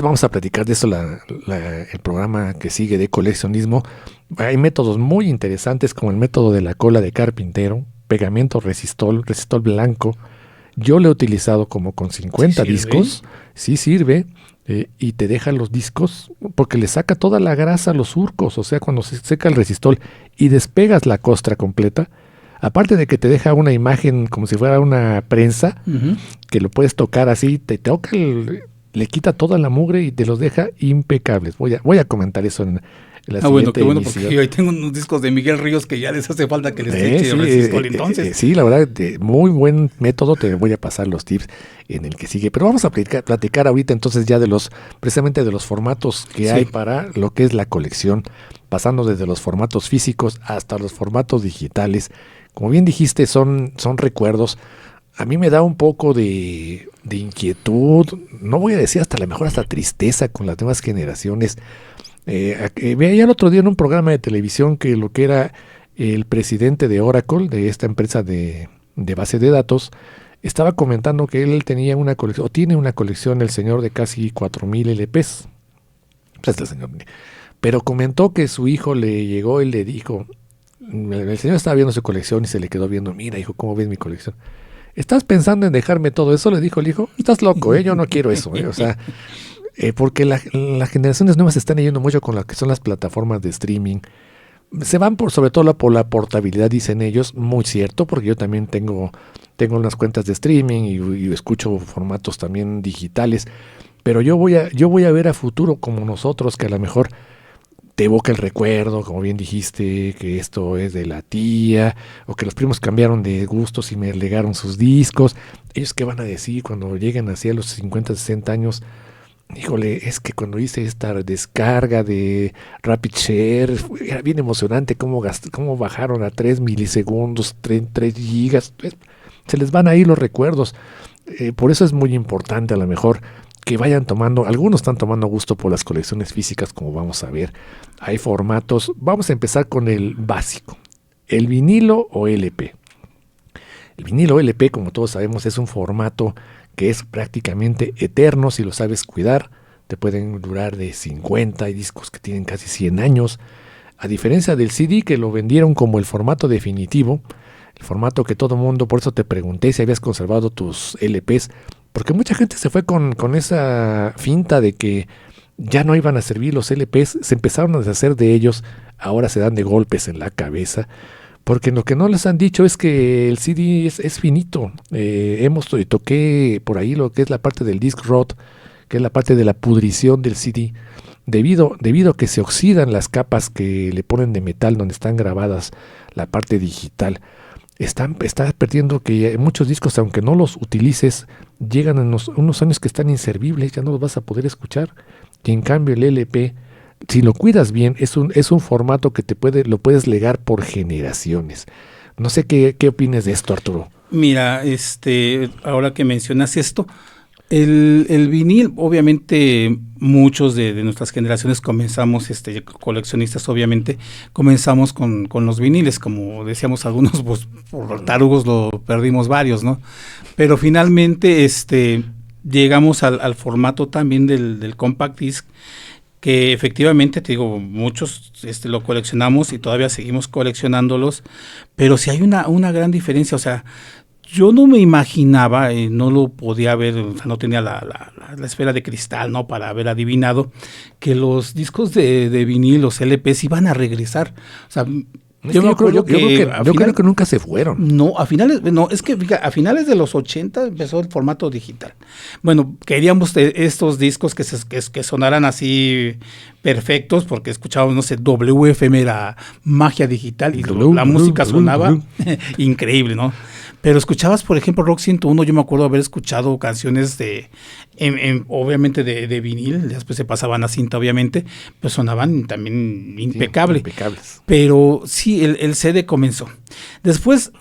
Vamos a platicar de eso el programa que sigue de coleccionismo. Hay métodos muy interesantes como el método de la cola de carpintero, pegamento resistol blanco. Yo lo he utilizado como con 50 discos, sí sirve. Y te deja los discos porque le saca toda la grasa a los surcos, o sea, cuando se seca el resistol y despegas la costra completa, aparte de que te deja una imagen como si fuera una prensa, que lo puedes tocar así, te toca, le quita toda la mugre y te los deja impecables. Voy a comentar eso la bueno, qué bueno, emisión. porque yo ahí tengo unos discos de Miguel Ríos que ya les hace falta que les eche resistor, entonces. Sí, la verdad, muy buen método, te voy a pasar los tips en el que sigue. Pero vamos a platicar ahorita entonces ya precisamente de los formatos que hay para lo que es la colección, pasando desde los formatos físicos hasta los formatos digitales. Como bien dijiste, son recuerdos. A mí me da un poco de inquietud, no voy a decir hasta tristeza con las nuevas generaciones. Veía el otro día en un programa de televisión que lo que era el presidente de Oracle, de esta empresa de base de datos, estaba comentando que él tenía una colección, o tiene una colección, el señor, de casi 4,000 LPs. Pues el señor, pero comentó que su hijo le llegó y le dijo, el señor estaba viendo su colección y se le quedó viendo, mira hijo, ¿cómo ves mi colección? ¿Estás pensando en dejarme todo eso? Le dijo el hijo. Estás loco, yo no quiero eso. O sea, porque las generaciones nuevas se están yendo mucho con lo que son las plataformas de streaming. Se van sobre todo por la portabilidad, dicen ellos, muy cierto, porque yo también tengo unas cuentas de streaming y escucho formatos también digitales. Pero yo voy a ver a futuro como nosotros, que a lo mejor te evoca el recuerdo, como bien dijiste, que esto es de la tía, o que los primos cambiaron de gustos y me legaron sus discos. ¿Ellos qué van a decir cuando lleguen así a los 50, 60 años? Híjole, es que cuando hice esta descarga de Rapid Share, era bien emocionante cómo bajaron a 3 milisegundos, 3 gigas. Se les van a ir los recuerdos. Por eso es muy importante a lo mejor que vayan tomando, algunos están tomando gusto por las colecciones físicas, como vamos a ver. Hay formatos, vamos a empezar con el básico, el vinilo o LP. El vinilo LP, como todos sabemos, es un formato que es prácticamente eterno si lo sabes cuidar. Te pueden durar de 50, hay discos que tienen casi 100 años. A diferencia del CD, que lo vendieron como el formato definitivo, el formato que todo mundo, por eso te pregunté si habías conservado tus LPs, porque mucha gente se fue con esa finta de que ya no iban a servir los LPs, se empezaron a deshacer de ellos, ahora se dan de golpes en la cabeza, porque lo que no les han dicho es que el CD es finito. Toqué por ahí lo que es la parte del disc rot, que es la parte de la pudrición del CD, debido a que se oxidan las capas que le ponen de metal donde están grabadas la parte digital. Estás perdiendo que muchos discos, aunque no los utilices, llegan en unos años que están inservibles, ya no los vas a poder escuchar. Y en cambio el LP, si lo cuidas bien, es un formato que lo puedes legar por generaciones. No sé qué opines de esto, Arturo. Mira, ahora que mencionas esto, el vinil, obviamente muchos de nuestras generaciones comenzamos, coleccionistas obviamente, comenzamos con los viniles, como decíamos algunos, pues por tarugos lo perdimos varios, ¿no? Pero finalmente llegamos al formato también del compact disc, que efectivamente, te digo, muchos lo coleccionamos y todavía seguimos coleccionándolos, pero sí hay una gran diferencia, o sea, yo no me imaginaba, no lo podía ver, o sea, no tenía la esfera de cristal, ¿no?, para haber adivinado que los discos de vinil, los LPs, iban a regresar. O sea, yo creo que nunca se fueron. No, es que fíjate, a finales de los 80 empezó el formato digital. Bueno, queríamos estos discos que sonaran así perfectos, porque escuchábamos, no sé, WFM era magia digital y la música sonaba increíble, ¿no? Pero escuchabas, por ejemplo, Rock 101, yo me acuerdo haber escuchado canciones obviamente de vinil, después se pasaban a cinta, obviamente, pues sonaban también impecables. Pero sí, el CD comenzó. Después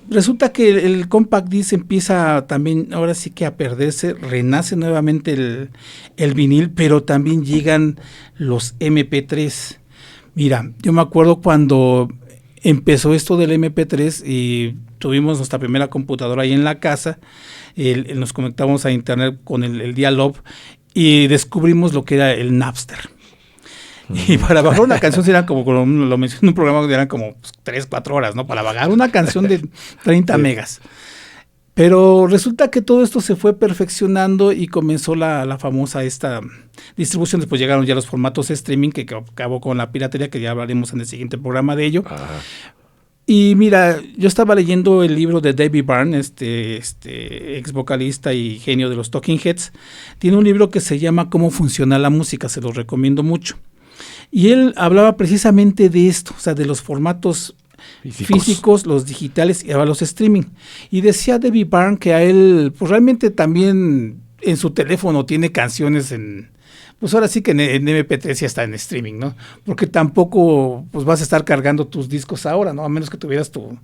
resulta que el compact disc empieza también, ahora sí que a perderse, renace nuevamente el vinil, pero también llegan los MP3. Mira, yo me acuerdo cuando empezó esto del MP3 y tuvimos nuestra primera computadora ahí en la casa, nos conectamos a internet con el dial-up y descubrimos lo que era el Napster. Y para bajar una canción eran como lo mencioné en un programa, eran como 3-4 horas, ¿no? Para bajar una canción de 30 megas. Pero resulta que todo esto se fue perfeccionando y comenzó la famosa esta distribución. Después llegaron ya los formatos de streaming, que acabó con la piratería, que ya hablaremos en el siguiente programa de ello. Ajá. Y mira, yo estaba leyendo el libro de David Byrne, ex vocalista y genio de los Talking Heads. Tiene un libro que se llama Cómo funciona la música, se los recomiendo mucho. Y él hablaba precisamente de esto, o sea, de los formatos físicos, los digitales y ahora los streaming. Y decía David Byrne que a él, pues realmente también en su teléfono tiene canciones pues ahora sí que en MP3 ya está en streaming, ¿no? Porque tampoco pues vas a estar cargando tus discos ahora, ¿no? A menos que tuvieras tu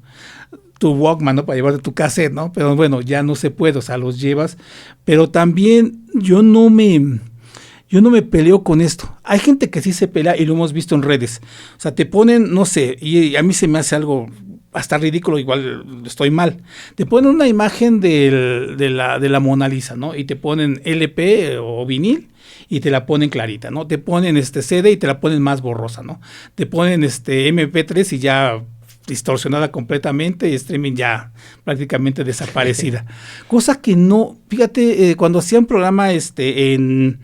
Walkman, ¿no? Para llevarte tu cassette, ¿no? Pero bueno, ya no se puede, o sea, los llevas. Pero también yo no me peleo con esto. Hay gente que sí se pelea y lo hemos visto en redes. O sea, te ponen, no sé, y a mí se me hace algo hasta ridículo, igual estoy mal. Te ponen una imagen de la Mona Lisa, ¿no? Y te ponen LP o vinil y te la ponen clarita, ¿no? Te ponen CD y te la ponen más borrosa, ¿no? Te ponen MP3 y ya distorsionada completamente y streaming ya prácticamente desaparecida. Cosa que no, fíjate, cuando hacía un programa en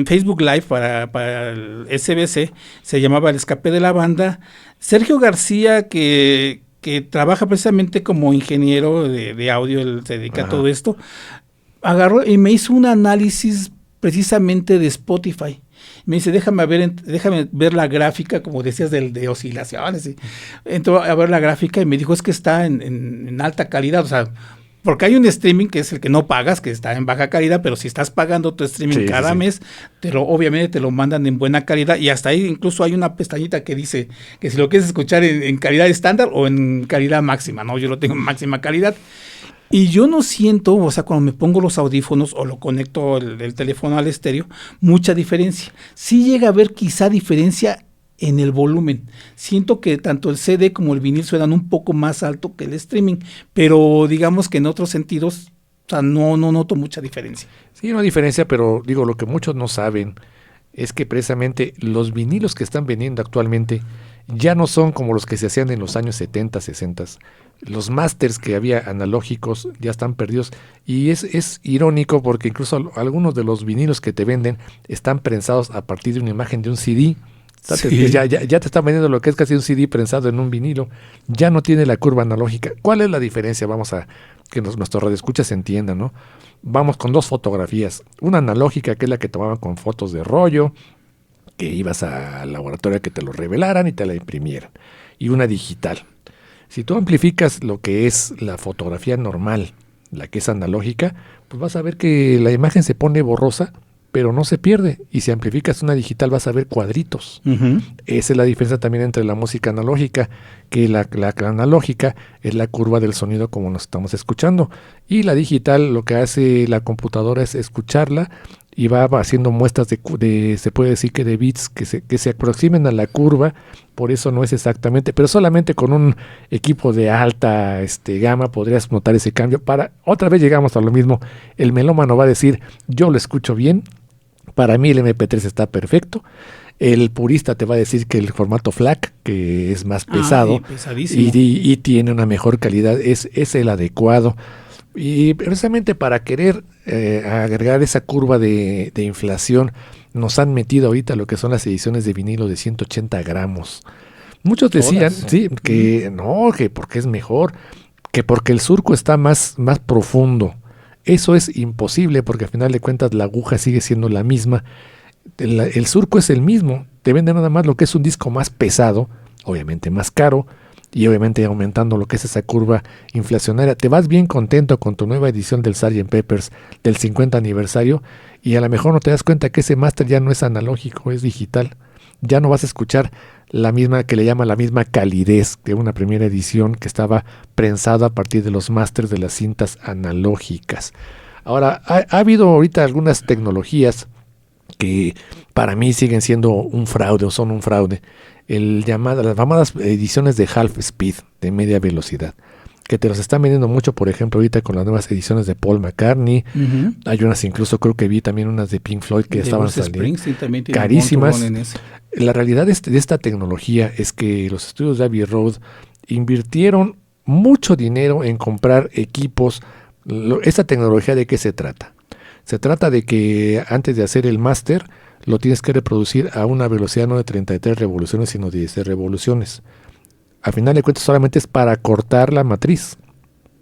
Facebook Live para el SBC, se llamaba El Escape de la Banda, Sergio García, que trabaja precisamente como ingeniero de audio, él se dedica a todo esto, agarró y me hizo un análisis precisamente de Spotify. Me dice, déjame ver la gráfica, como decías, de oscilaciones. Entró a ver la gráfica y me dijo, es que está en alta calidad, o sea, porque hay un streaming que es el que no pagas, que está en baja calidad, pero si estás pagando tu streaming cada mes, obviamente te lo mandan en buena calidad, y hasta ahí incluso hay una pestañita que dice que si lo quieres escuchar en calidad estándar o en calidad máxima, ¿no? Yo lo tengo en máxima calidad. Y yo no siento, o sea, cuando me pongo los audífonos o lo conecto el teléfono al estéreo, mucha diferencia. Sí llega a haber quizá diferencia en el volumen. Siento que tanto el CD como el vinil suenan un poco más alto que el streaming, pero digamos que en otros sentidos, o sea, no noto mucha diferencia. Sí, no hay diferencia, pero digo, lo que muchos no saben es que precisamente los vinilos que están vendiendo actualmente ya no son como los que se hacían en los años 70, 60. Los masters que había analógicos ya están perdidos, y es irónico porque incluso algunos de los vinilos que te venden están prensados a partir de una imagen de un CD. Sí. Ya te están vendiendo lo que es casi un CD prensado en un vinilo. Ya no tiene la curva analógica. ¿Cuál es la diferencia? Vamos a que nuestros radioescuchas entiendan, ¿no? Vamos con dos fotografías. Una analógica, que es la que tomaban con fotos de rollo, que ibas al laboratorio a que te lo revelaran y te la imprimieran. Y una digital. Si tú amplificas lo que es la fotografía normal, la que es analógica, pues vas a ver que la imagen se pone borrosa, pero no se pierde. Y si amplificas una digital vas a ver cuadritos. Uh-huh. Esa es la diferencia también entre la música analógica, que la analógica es la curva del sonido como nos estamos escuchando. Y la digital, lo que hace la computadora es escucharla y va haciendo muestras se puede decir que de bits que se aproximen a la curva. Por eso no es exactamente, pero solamente con un equipo de alta gama podrías notar ese cambio. Otra vez llegamos a lo mismo. El melómano va a decir, yo lo escucho bien, para mí el MP3 está perfecto. El purista te va a decir que el formato FLAC, que es más pesado y tiene una mejor calidad, es el adecuado. Y precisamente para querer agregar esa curva de inflación, nos han metido ahorita lo que son las ediciones de vinilo de 180 gramos. Muchos decían, sí, que no, que porque es mejor, que porque el surco está más profundo. Eso es imposible, porque al final de cuentas la aguja sigue siendo la misma. El surco es el mismo. Te venden nada más lo que es un disco más pesado, obviamente más caro, y obviamente aumentando lo que es esa curva inflacionaria. Te vas bien contento con tu nueva edición del Sgt. Pepper's del 50 aniversario, y a lo mejor no te das cuenta que ese máster ya no es analógico, es digital. Ya no vas a escuchar la misma, que le llama la misma calidez de una primera edición que estaba prensada a partir de los másters de las cintas analógicas. Ahora, ha habido ahorita algunas tecnologías que para mí siguen siendo un fraude o son un fraude. Las llamadas ediciones de half speed, de media velocidad, que te los están vendiendo mucho, por ejemplo, ahorita con las nuevas ediciones de Paul McCartney. Uh-huh. Hay unas, incluso creo que vi también unas de Pink Floyd que estaban saliendo carísimas. La realidad de esta tecnología es que los estudios de Abbey Road invirtieron mucho dinero en comprar equipos. ¿Esta tecnología de qué se trata? Se trata de que antes de hacer el máster lo tienes que reproducir a una velocidad no de 33 revoluciones, sino de 16 revoluciones. Al final de cuentas solamente es para cortar la matriz.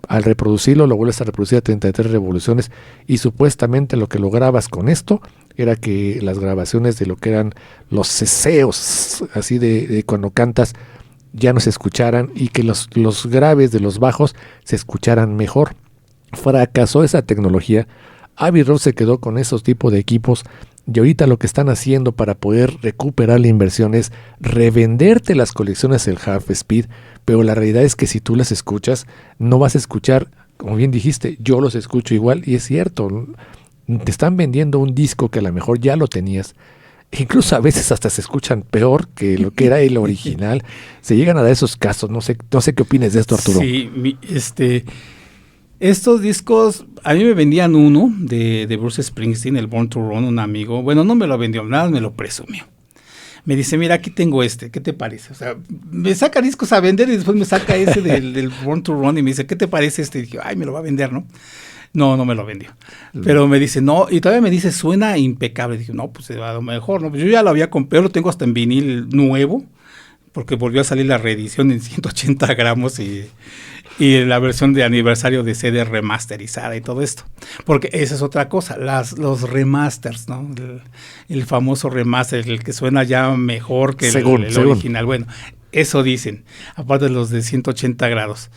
Al reproducirlo lo vuelves a reproducir a 33 revoluciones y supuestamente lo que lograbas con esto era que las grabaciones de lo que eran los ceseos, así de cuando cantas, ya no se escucharan y que los graves de los bajos se escucharan mejor. Fracasó esa tecnología. Abbey Road se quedó con esos tipos de equipos y ahorita lo que están haciendo para poder recuperar la inversión es revenderte las colecciones del Half Speed, pero la realidad es que si tú las escuchas, no vas a escuchar, como bien dijiste, yo los escucho igual y es cierto, te están vendiendo un disco que a lo mejor ya lo tenías, incluso a veces hasta se escuchan peor que lo que era el original, se llegan a dar esos casos, no sé qué opines de esto, Arturo. Sí, estos discos, a mí me vendían uno de Bruce Springsteen, el Born to Run, un amigo. Bueno, no me lo vendió, nada, me lo presumió. Me dice, mira, aquí tengo ¿qué te parece? O sea, me saca discos a vender y después me saca ese del Born to Run y me dice, ¿qué te parece este? Y dije, ay, me lo va a vender, ¿no? No me lo vendió. Pero me dice, no, y todavía me dice, suena impecable. Dije, no, pues a lo mejor, ¿no? Pues yo ya lo había comprado, lo tengo hasta en vinil nuevo, porque volvió a salir la reedición en 180 gramos y la versión de aniversario de CD remasterizada y todo esto. Porque esa es otra cosa, los remasters, ¿no? El famoso remaster, el que suena ya mejor que el original. Bueno, eso dicen, aparte de los de 180 grados.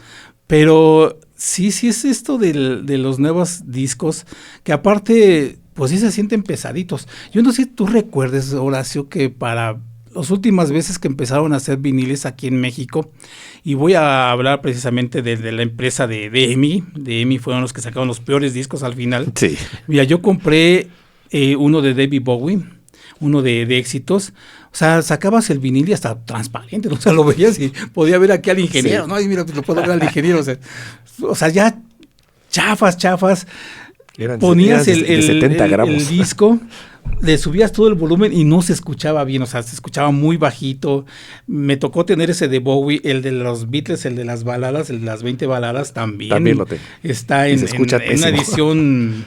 Pero sí es esto de los nuevos discos, que aparte, pues sí se sienten pesaditos. Yo no sé si tú recuerdes, Horacio, que para las últimas veces que empezaron a hacer viniles aquí en México, y voy a hablar precisamente de la empresa de EMI. De EMI fueron los que sacaron los peores discos al final. Sí. Mira, yo compré uno de David Bowie, uno de éxitos. O sea, sacabas el vinil y hasta transparente, ¿no? O sea, lo veías y podía ver aquí al ingeniero, sí. ¿No? Y mira, pues lo puedo ver al ingeniero. O sea ya chafas. Ponías el 70 gramos. El disco, le subías todo el volumen y no se escuchaba bien, o sea, se escuchaba muy bajito. Me tocó tener ese de Bowie, el de los Beatles, el de las baladas, el de las 20 baladas también. También lo tengo. Está en una edición,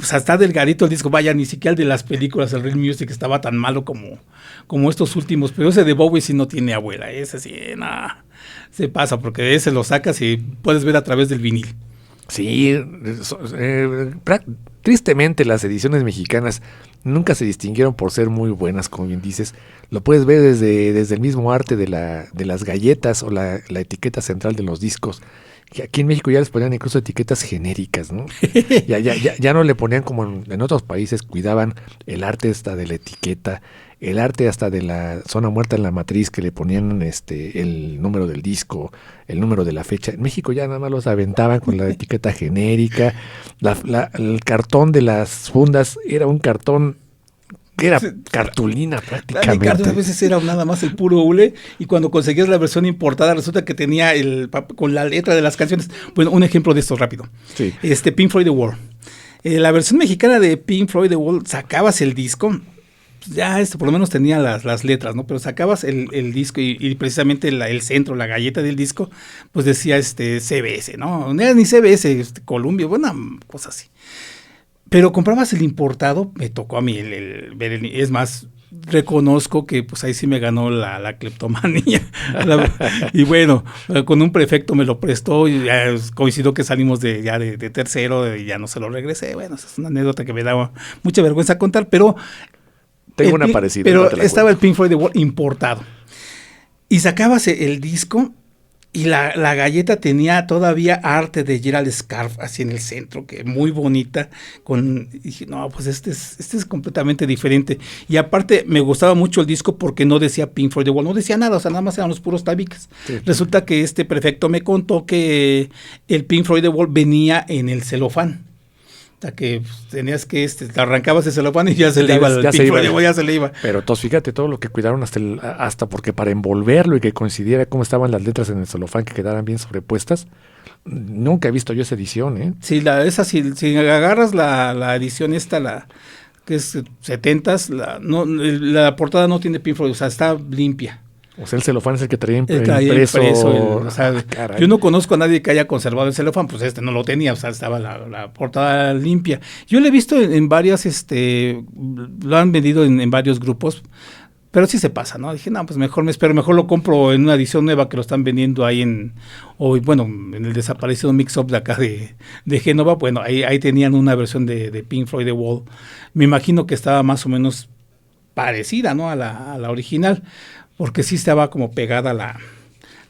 o sea, está delgadito el disco, vaya, ni siquiera el de las películas, el Real Music estaba tan malo como estos últimos, pero ese de Bowie sí no tiene abuela, ese sí, nada, se pasa, porque ese lo sacas y puedes ver a través del vinil. Sí, tristemente las ediciones mexicanas nunca se distinguieron por ser muy buenas, como bien dices. Lo puedes ver desde el mismo arte de las galletas o la etiqueta central de los discos. Aquí en México ya les ponían incluso etiquetas genéricas, ¿no? ya no le ponían como en otros países, cuidaban el arte hasta de la etiqueta, el arte hasta de la zona muerta en la matriz, que le ponían el número del disco, el número de la fecha. En México ya nada más los aventaban con la etiqueta genérica. El cartón de las fundas era un cartón que era cartulina prácticamente. A veces era nada más el puro hule, y cuando conseguías la versión importada resulta que tenía con la letra de las canciones. Bueno, un ejemplo de esto rápido. Sí. Pink Floyd The Wall. La versión mexicana de Pink Floyd The Wall, sacabas el disco, ya por lo menos tenía las letras, ¿no? Pero sacabas el disco y precisamente el centro, la galleta del disco, pues decía CBS, ¿no? No era ni CBS, Columbia, buena cosa así. Pero comprabas el importado, me tocó a mí es más, reconozco que pues ahí sí me ganó la cleptomanía. Y bueno, con un prefecto me lo prestó y ya coincidió que salimos de tercero y ya no se lo regresé. Bueno, esa es una anécdota que me daba mucha vergüenza contar, pero tengo una parecida. Pero estaba el Pink Floyd The Wall importado. Y sacabas el disco y la galleta tenía todavía arte de Gerald Scarfe así en el centro, que muy bonita. Y dije, no, pues este es completamente diferente. Y aparte me gustaba mucho el disco porque no decía Pink Floyd The Wall, no decía nada, o sea, nada más eran los puros tabiques. Sí. Resulta que este prefecto me contó que el Pink Floyd The Wall venía en el celofán. Que tenías que te arrancabas el celofán y ya se le iba el Pink Floyd, ya se le iba. Pero entonces fíjate todo lo que cuidaron hasta porque para envolverlo y que coincidiera cómo estaban las letras en el celofán, que quedaran bien sobrepuestas. Nunca he visto yo esa edición, ¿eh? Sí, si agarras la edición que es 70s, la portada no tiene Pink Floyd, o sea, está limpia. O sea, el celofán es el que traía impreso. O sea, yo no conozco a nadie que haya conservado el celofán, pues no lo tenía, o sea, estaba la portada limpia. Yo lo he visto en varias, lo han vendido en varios grupos, Pero sí se pasa, ¿no? Dije, no, pues mejor me espero, mejor lo compro en una edición nueva que lo están vendiendo ahí en el desaparecido Mix-Up de acá de Génova. Bueno, ahí tenían una versión de Pink Floyd The Wall. Me imagino que estaba más o menos parecida, ¿no? A la original, porque sí estaba como pegada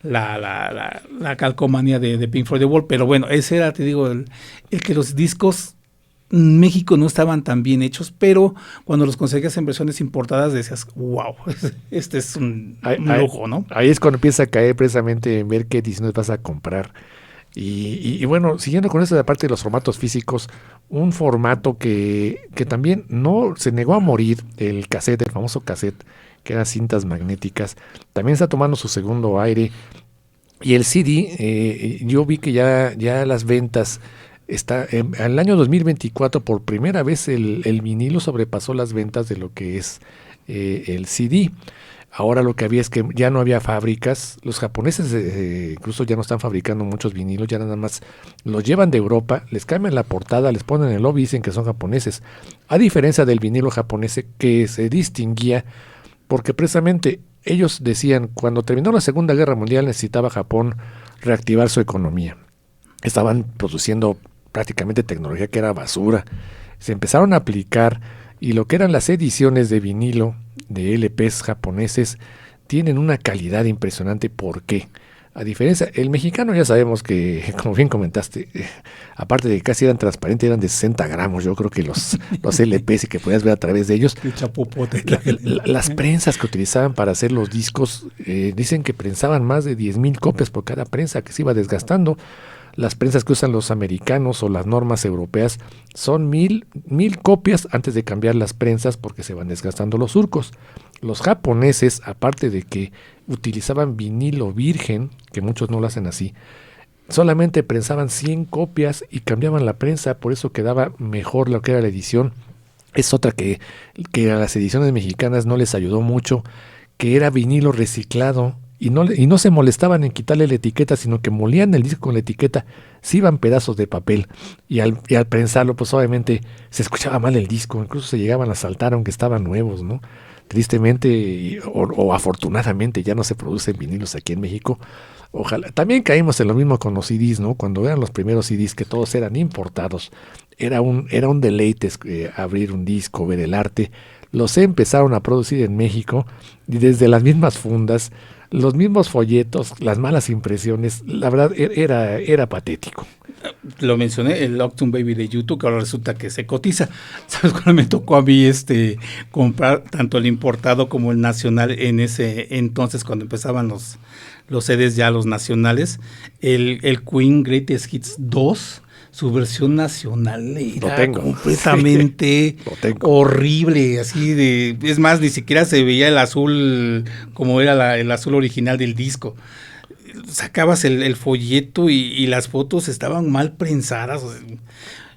la calcomanía de Pink Floyd The Wall, pero bueno, ese era, te digo, el que los discos en México no estaban tan bien hechos, pero cuando los conseguías en versiones importadas decías, wow, este es un lujo, ¿no? Ahí es cuando empieza a caer precisamente en ver qué ediciones vas a comprar. Y bueno, siguiendo con eso de parte de los formatos físicos, un formato que también no se negó a morir, el cassette, el famoso cassette, que eran cintas magnéticas, también está tomando su segundo aire. Y el CD, yo vi que ya las ventas, en el año 2024 por primera vez el vinilo sobrepasó las ventas de lo que es el CD. Ahora lo que había es que ya no había fábricas, los japoneses incluso ya no están fabricando muchos vinilos, ya nada más los llevan de Europa, les cambian la portada, les ponen el logo y dicen que son japoneses, a diferencia del vinilo japonés que se distinguía porque precisamente ellos decían, cuando terminó la Segunda Guerra Mundial necesitaba Japón reactivar su economía, estaban produciendo prácticamente tecnología que era basura, se empezaron a aplicar y lo que eran las ediciones de vinilo de LPs japoneses tienen una calidad impresionante. ¿Por qué? A diferencia, el mexicano ya sabemos que, como bien comentaste, aparte de que casi eran transparentes, eran de 60 gramos, yo creo que los LPs y que podías ver a través de ellos. Las prensas que utilizaban para hacer los discos, dicen que prensaban más de 10,000 copias por cada prensa, que se iba desgastando. Las prensas que usan los americanos o las normas europeas son 1,000 copias antes de cambiar las prensas porque se van desgastando los surcos. Los japoneses, aparte de que utilizaban vinilo virgen, que muchos no lo hacen así, solamente prensaban 100 copias y cambiaban la prensa, por eso quedaba mejor lo que era la edición. Es otra que a las ediciones mexicanas no les ayudó mucho, que era vinilo reciclado. Y no se molestaban en quitarle la etiqueta, sino que molían el disco con la etiqueta, se iban pedazos de papel, y al prensarlo, pues obviamente se escuchaba mal el disco, incluso se llegaban a saltar aunque estaban nuevos, ¿no? Tristemente o afortunadamente ya no se producen vinilos aquí en México. Ojalá. También caímos en lo mismo con los CDs, ¿no? Cuando eran los primeros CDs que todos eran importados, era un deleite abrir un disco, ver el arte. Los empezaron a producir en México y desde las mismas fundas, los mismos folletos, las malas impresiones, la verdad era patético. Lo mencioné, el Octune Baby de YouTube, que ahora resulta que se cotiza. ¿Sabes cuándo me tocó a mí comprar tanto el importado como el nacional en ese entonces, cuando empezaban los CDs ya los nacionales? El Queen Greatest Hits 2, su versión nacional era completamente horrible, así es más, ni siquiera se veía el azul como era el azul original del disco. Sacabas el folleto y las fotos estaban mal prensadas.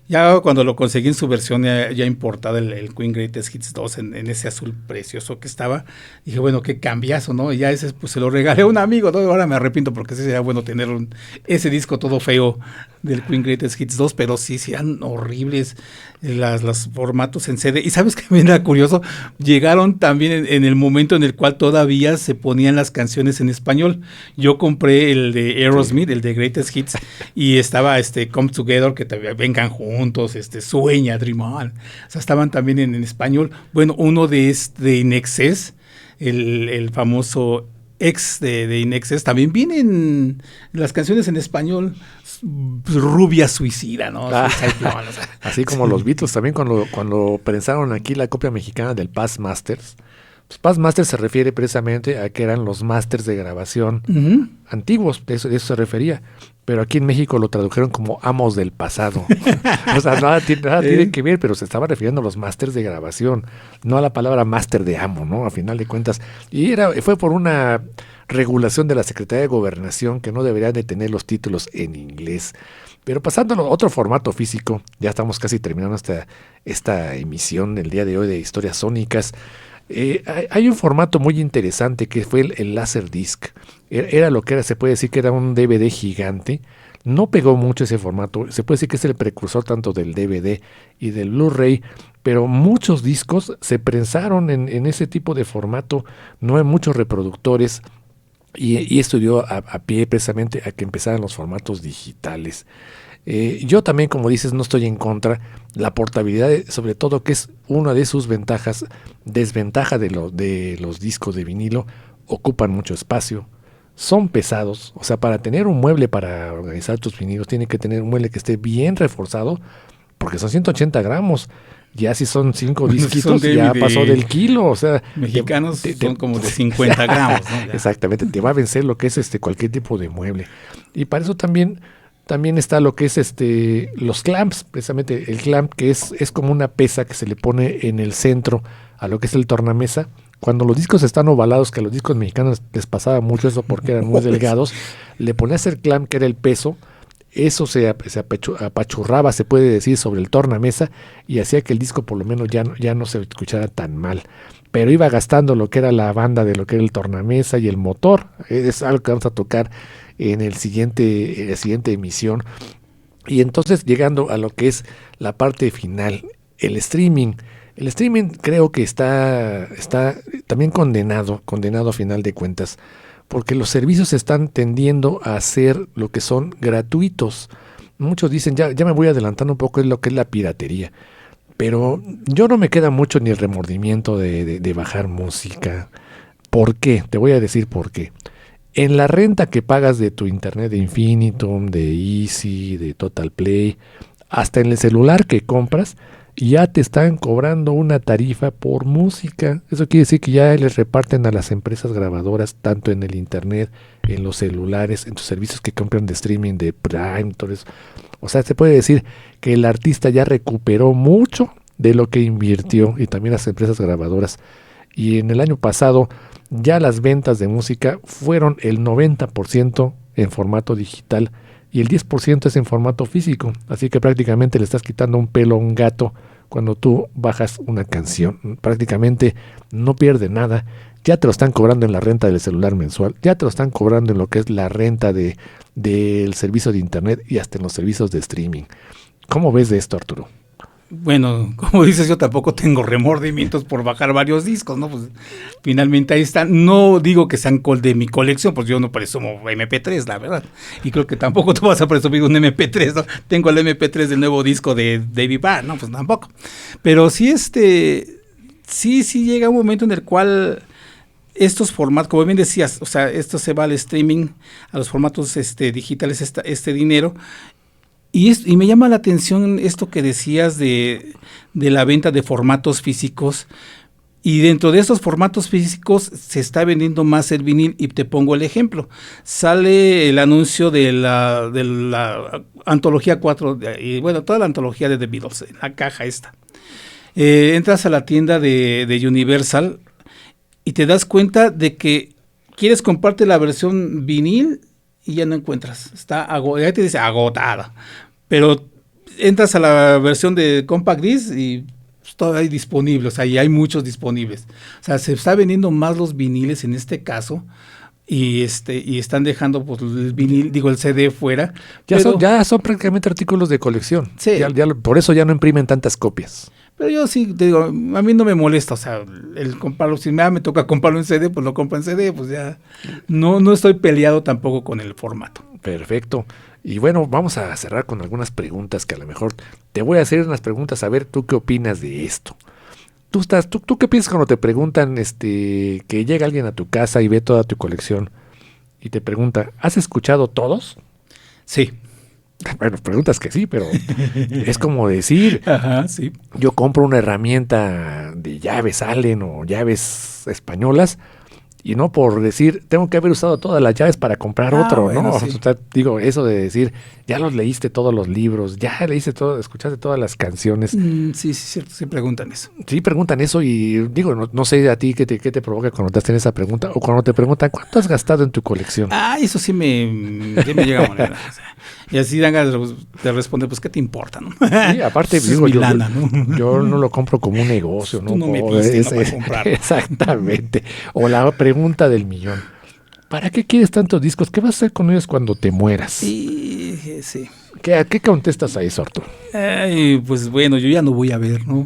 Ya cuando lo conseguí en su versión ya importada, el Queen Greatest Hits 2 en ese azul precioso que estaba, dije, bueno, qué cambiazo, ¿no? Y ya ese pues se lo regalé a un amigo, ¿no? Ahora me arrepiento porque sí sería bueno tener ese disco todo feo del Queen Greatest Hits 2, pero sí eran horribles los formatos en CD. Y ¿sabes qué me era curioso? Llegaron también en el momento en el cual todavía se ponían las canciones en español. Yo compré el de Aerosmith, el de Greatest Hits, y estaba Come Together, que también vengan juntos, Sueña, Dream On. O sea, estaban también en español. Bueno, uno de In Excess, el famoso ex de In Excess, también vienen las canciones en español. Rubia suicida, ¿no? Así como los Beatles también cuando prensaron aquí la copia mexicana del Past Masters. Pues Past Masters se refiere precisamente a que eran los masters de grabación antiguos, de eso se refería. Pero aquí en México lo tradujeron como amos del pasado. O sea, nada tiene que ver, pero se estaba refiriendo a los masters de grabación, no a la palabra máster de amo, ¿no? A final de cuentas. Y fue por una regulación de la Secretaría de Gobernación que no deberían de tener los títulos en inglés. Pero pasándolo a otro formato físico, ya estamos casi terminando esta emisión del día de hoy de Historias Sónicas. Hay un formato muy interesante que fue el Laserdisc. Era lo que era, se puede decir que era un DVD gigante. No pegó mucho ese formato, se puede decir que es el precursor tanto del DVD y del Blu-ray, pero muchos discos se prensaron en ese tipo de formato, no hay muchos reproductores, y esto dio a pie precisamente a que empezaran los formatos digitales. Yo también, como dices, no estoy en contra. La portabilidad, sobre todo, que es una de sus ventajas, desventaja de los discos de vinilo, ocupan mucho espacio, son pesados. O sea, para tener un mueble para organizar tus vinilos, tiene que tener un mueble que esté bien reforzado, porque son 180 gramos. Ya si son 5 disquitos, ya pasó del kilo. O sea, mexicanos son como de 50 gramos, ¿no? Exactamente, te va a vencer lo que es cualquier tipo de mueble. Y para eso también está lo que es los clamps, precisamente el clamp, que es como una pesa que se le pone en el centro a lo que es el tornamesa. Cuando los discos están ovalados, que a los discos mexicanos les pasaba mucho eso porque eran muy delgados, le ponías el clamp, que era el peso, eso se apachurraba, se puede decir, sobre el tornamesa, y hacía que el disco por lo menos ya no se escuchara tan mal. Pero iba gastando lo que era la banda de lo que era el tornamesa y el motor. Es algo que vamos a tocar en la siguiente emisión. Y entonces, llegando a lo que es la parte final, el streaming. El streaming creo que está también condenado a final de cuentas, porque los servicios están tendiendo a ser lo que son gratuitos. Muchos dicen, ya me voy adelantando un poco en lo que es la piratería, pero yo no me queda mucho ni el remordimiento de bajar música. ¿Por qué? Te voy a decir por qué. En la renta que pagas de tu internet de Infinitum, de Easy, de Total Play, hasta en el celular que compras, ya te están cobrando una tarifa por música. Eso quiere decir que ya les reparten a las empresas grabadoras, tanto en el internet, en los celulares, en tus servicios que compran de streaming, de Prime, todo eso. O sea, se puede decir que el artista ya recuperó mucho de lo que invirtió, y también las empresas grabadoras. Y en el año pasado ya las ventas de música fueron el 90% en formato digital y el 10% es en formato físico. Así que prácticamente le estás quitando un pelo a un gato cuando tú bajas una canción. Prácticamente no pierde nada. Ya te lo están cobrando en la renta del celular mensual, ya te lo están cobrando en lo que es la renta del servicio de internet y hasta en los servicios de streaming. ¿Cómo ves de esto, Arturo? Bueno, como dices, yo tampoco tengo remordimientos por bajar varios discos, ¿no? Pues finalmente ahí están. No digo que sean de mi colección, pues yo no presumo MP3, la verdad. Y creo que tampoco tú vas a presumir un MP3, ¿no? Tengo el MP3 del nuevo disco de David Byrne, no, pues tampoco. Pero sí, sí llega un momento en el cual estos formatos, como bien decías, o sea, esto se va al streaming, a los formatos digitales, este dinero. Y me llama la atención esto que decías de la venta de formatos físicos. Y dentro de estos formatos físicos se está vendiendo más el vinil. Y te pongo el ejemplo. Sale el anuncio de la antología 4, y bueno, toda la antología de The Beatles, en la caja esta. Entras a la tienda de Universal y te das cuenta de que quieres comprarte la versión vinil y ya no encuentras. Ya te dice agotada. Pero entras a la versión de Compact Disc y todavía hay disponibles, o sea, y hay muchos disponibles. O sea, se está vendiendo más los viniles en este caso y están dejando pues el vinil, el CD fuera. Ya son prácticamente artículos de colección. Sí. Por eso ya no imprimen tantas copias. Pero yo sí, te digo, a mí no me molesta, o sea, el comprarlo, si me toca comprarlo en CD, pues lo compro en CD, pues ya no estoy peleado tampoco con el formato. Perfecto. Y bueno, vamos a cerrar con algunas preguntas que a lo mejor te voy a hacer unas preguntas, a ver tú qué opinas de esto. ¿Tú qué piensas cuando te preguntan que llega alguien a tu casa y ve toda tu colección y te pregunta, ¿has escuchado todos? Sí. Bueno, preguntas que sí, pero es como decir, ajá, sí. Yo compro una herramienta de llaves Allen o llaves españolas y no por decir, tengo que haber usado todas las llaves para comprar otro, bueno, ¿no? Sí. O sea, digo, eso de decir, ya los leíste todos los libros, ya leíste todo, escuchaste todas las canciones. Sí, cierto, sí preguntan eso. Sí preguntan eso y digo, no sé a ti qué te provoca cuando te hacen esa pregunta o cuando te preguntan, ¿cuánto has gastado en tu colección? Eso sí me llega a molestar. O sea, y así dan ganas de responder, pues, ¿qué te importa, no? Sí, aparte, pues digo, lana, ¿no? Yo no lo compro como un negocio, ¿no? Tú no me diste, no para comprar. Exactamente. O la pregunta del millón. ¿para qué quieres tantos discos? ¿Qué vas a hacer con ellos cuando te mueras? Sí. ¿Qué contestas a eso, Arturo? Ay, pues bueno, yo ya no voy a ver, ¿no?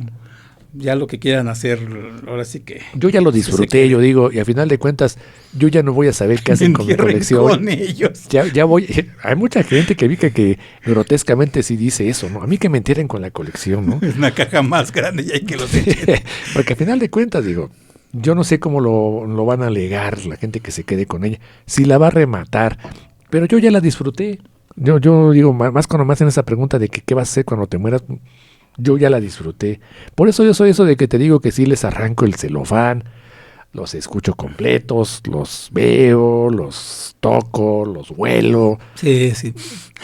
Ya lo que quieran hacer, ahora sí que... Yo ya lo disfruté, yo digo, y al final de cuentas, yo ya no voy a saber qué hacen con mi colección. Con ellos. Ya voy. Hay mucha gente que vi que grotescamente sí dice eso, ¿no? A mí que me entierren con la colección, ¿no? Es una caja más grande y hay que los echen. Porque al final de cuentas, digo, yo no sé cómo lo van a alegar la gente que se quede con ella, si la va a rematar, pero yo ya la disfruté. Yo digo, más cuando me hacen esa pregunta de que qué vas a hacer cuando te mueras, yo ya la disfruté. Por eso yo soy eso de que te digo que sí les arranco el celofán, los escucho completos, los veo, los toco, los huelo. Sí.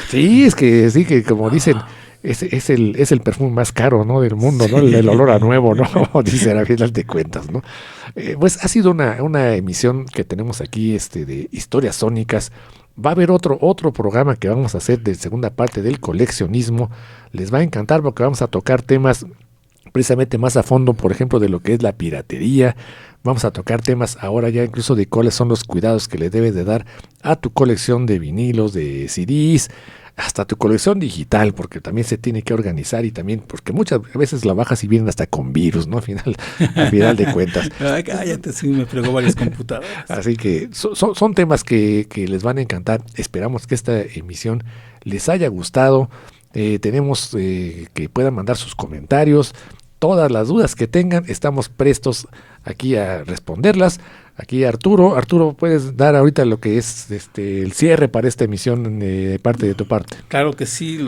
Sí, es que sí, que como dicen, es el perfume más caro, ¿no? Del mundo, ¿no? El olor a nuevo, ¿no? Dicen a final de cuentas, ¿no? Pues ha sido una emisión que tenemos aquí de historias sónicas. Va a haber otro programa que vamos a hacer de segunda parte del coleccionismo. Les va a encantar porque vamos a tocar temas precisamente más a fondo, por ejemplo, de lo que es la piratería. Vamos a tocar temas ahora ya incluso de cuáles son los cuidados que le debes de dar a tu colección de vinilos, de CDs, hasta tu colección digital, porque también se tiene que organizar y también, porque muchas veces la bajas y vienen hasta con virus, ¿no? Al final de cuentas. Ay, cállate, sí, me fregó varias computadoras. Así que son temas que les van a encantar. Esperamos que esta emisión les haya gustado. Tenemos que puedan mandar sus comentarios. Todas las dudas que tengan, estamos prestos aquí a responderlas. Aquí Arturo, ¿puedes dar ahorita lo que es el cierre para esta emisión de parte de tu parte? Claro que sí,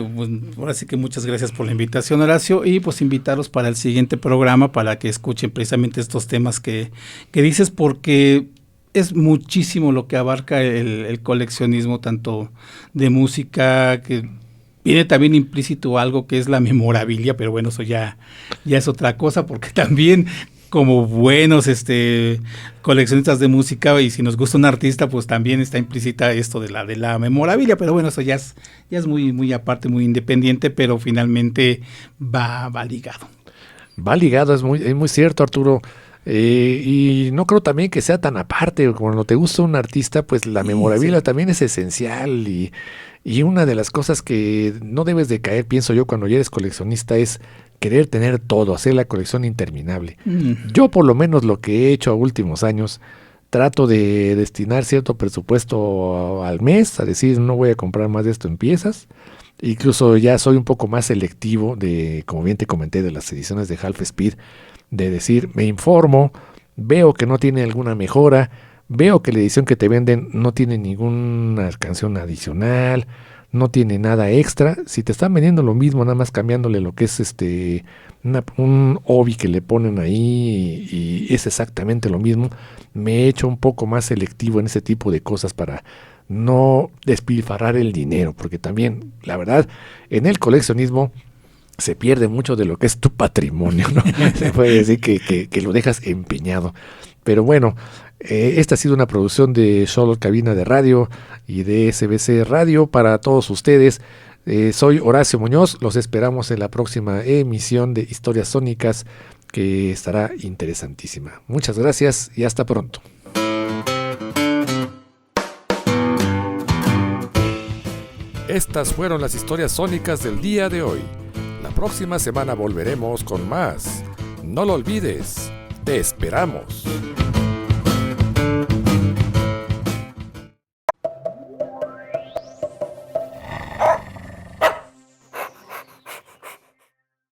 ahora sí que muchas gracias por la invitación, Horacio, y pues invitarlos para el siguiente programa para que escuchen precisamente estos temas que dices, porque es muchísimo lo que abarca el coleccionismo, tanto de música, que viene también implícito algo que es la memorabilia, pero bueno, eso ya es otra cosa, porque también como buenos coleccionistas de música, y si nos gusta un artista, pues también está implícita esto de la memorabilia, pero bueno, eso ya es muy aparte, muy independiente, pero finalmente va ligado. Va ligado, es muy cierto, Arturo. Y no creo también que sea tan aparte. Cuando te gusta un artista, pues la memorabilia también es esencial, y una de las cosas que no debes de caer, pienso yo, cuando ya eres coleccionista, es querer tener todo, hacer la colección interminable. Yo por lo menos lo que he hecho a últimos años, trato de destinar cierto presupuesto al mes, a decir, no voy a comprar más de esto en piezas. Incluso ya soy un poco más selectivo como bien te comenté, de las ediciones de Half Speed, de decir, me informo, veo que no tiene alguna mejora, veo que la edición que te venden no tiene ninguna canción adicional, no tiene nada extra. Si te están vendiendo lo mismo, nada más cambiándole lo que es un obi que le ponen ahí y es exactamente lo mismo, me he hecho un poco más selectivo en ese tipo de cosas para no despilfarrar el dinero, porque también, la verdad, en el coleccionismo se pierde mucho de lo que es tu patrimonio, ¿no? Se puede decir que lo dejas empeñado. Pero bueno, esta ha sido una producción de Solo Cabina de Radio y de SBC Radio para todos ustedes. Soy Horacio Muñoz, los esperamos en la próxima emisión de Historias Sónicas, que estará interesantísima. Muchas gracias y hasta pronto. Estas fueron las historias sónicas del día de hoy. La próxima semana volveremos con más. No lo olvides, te esperamos.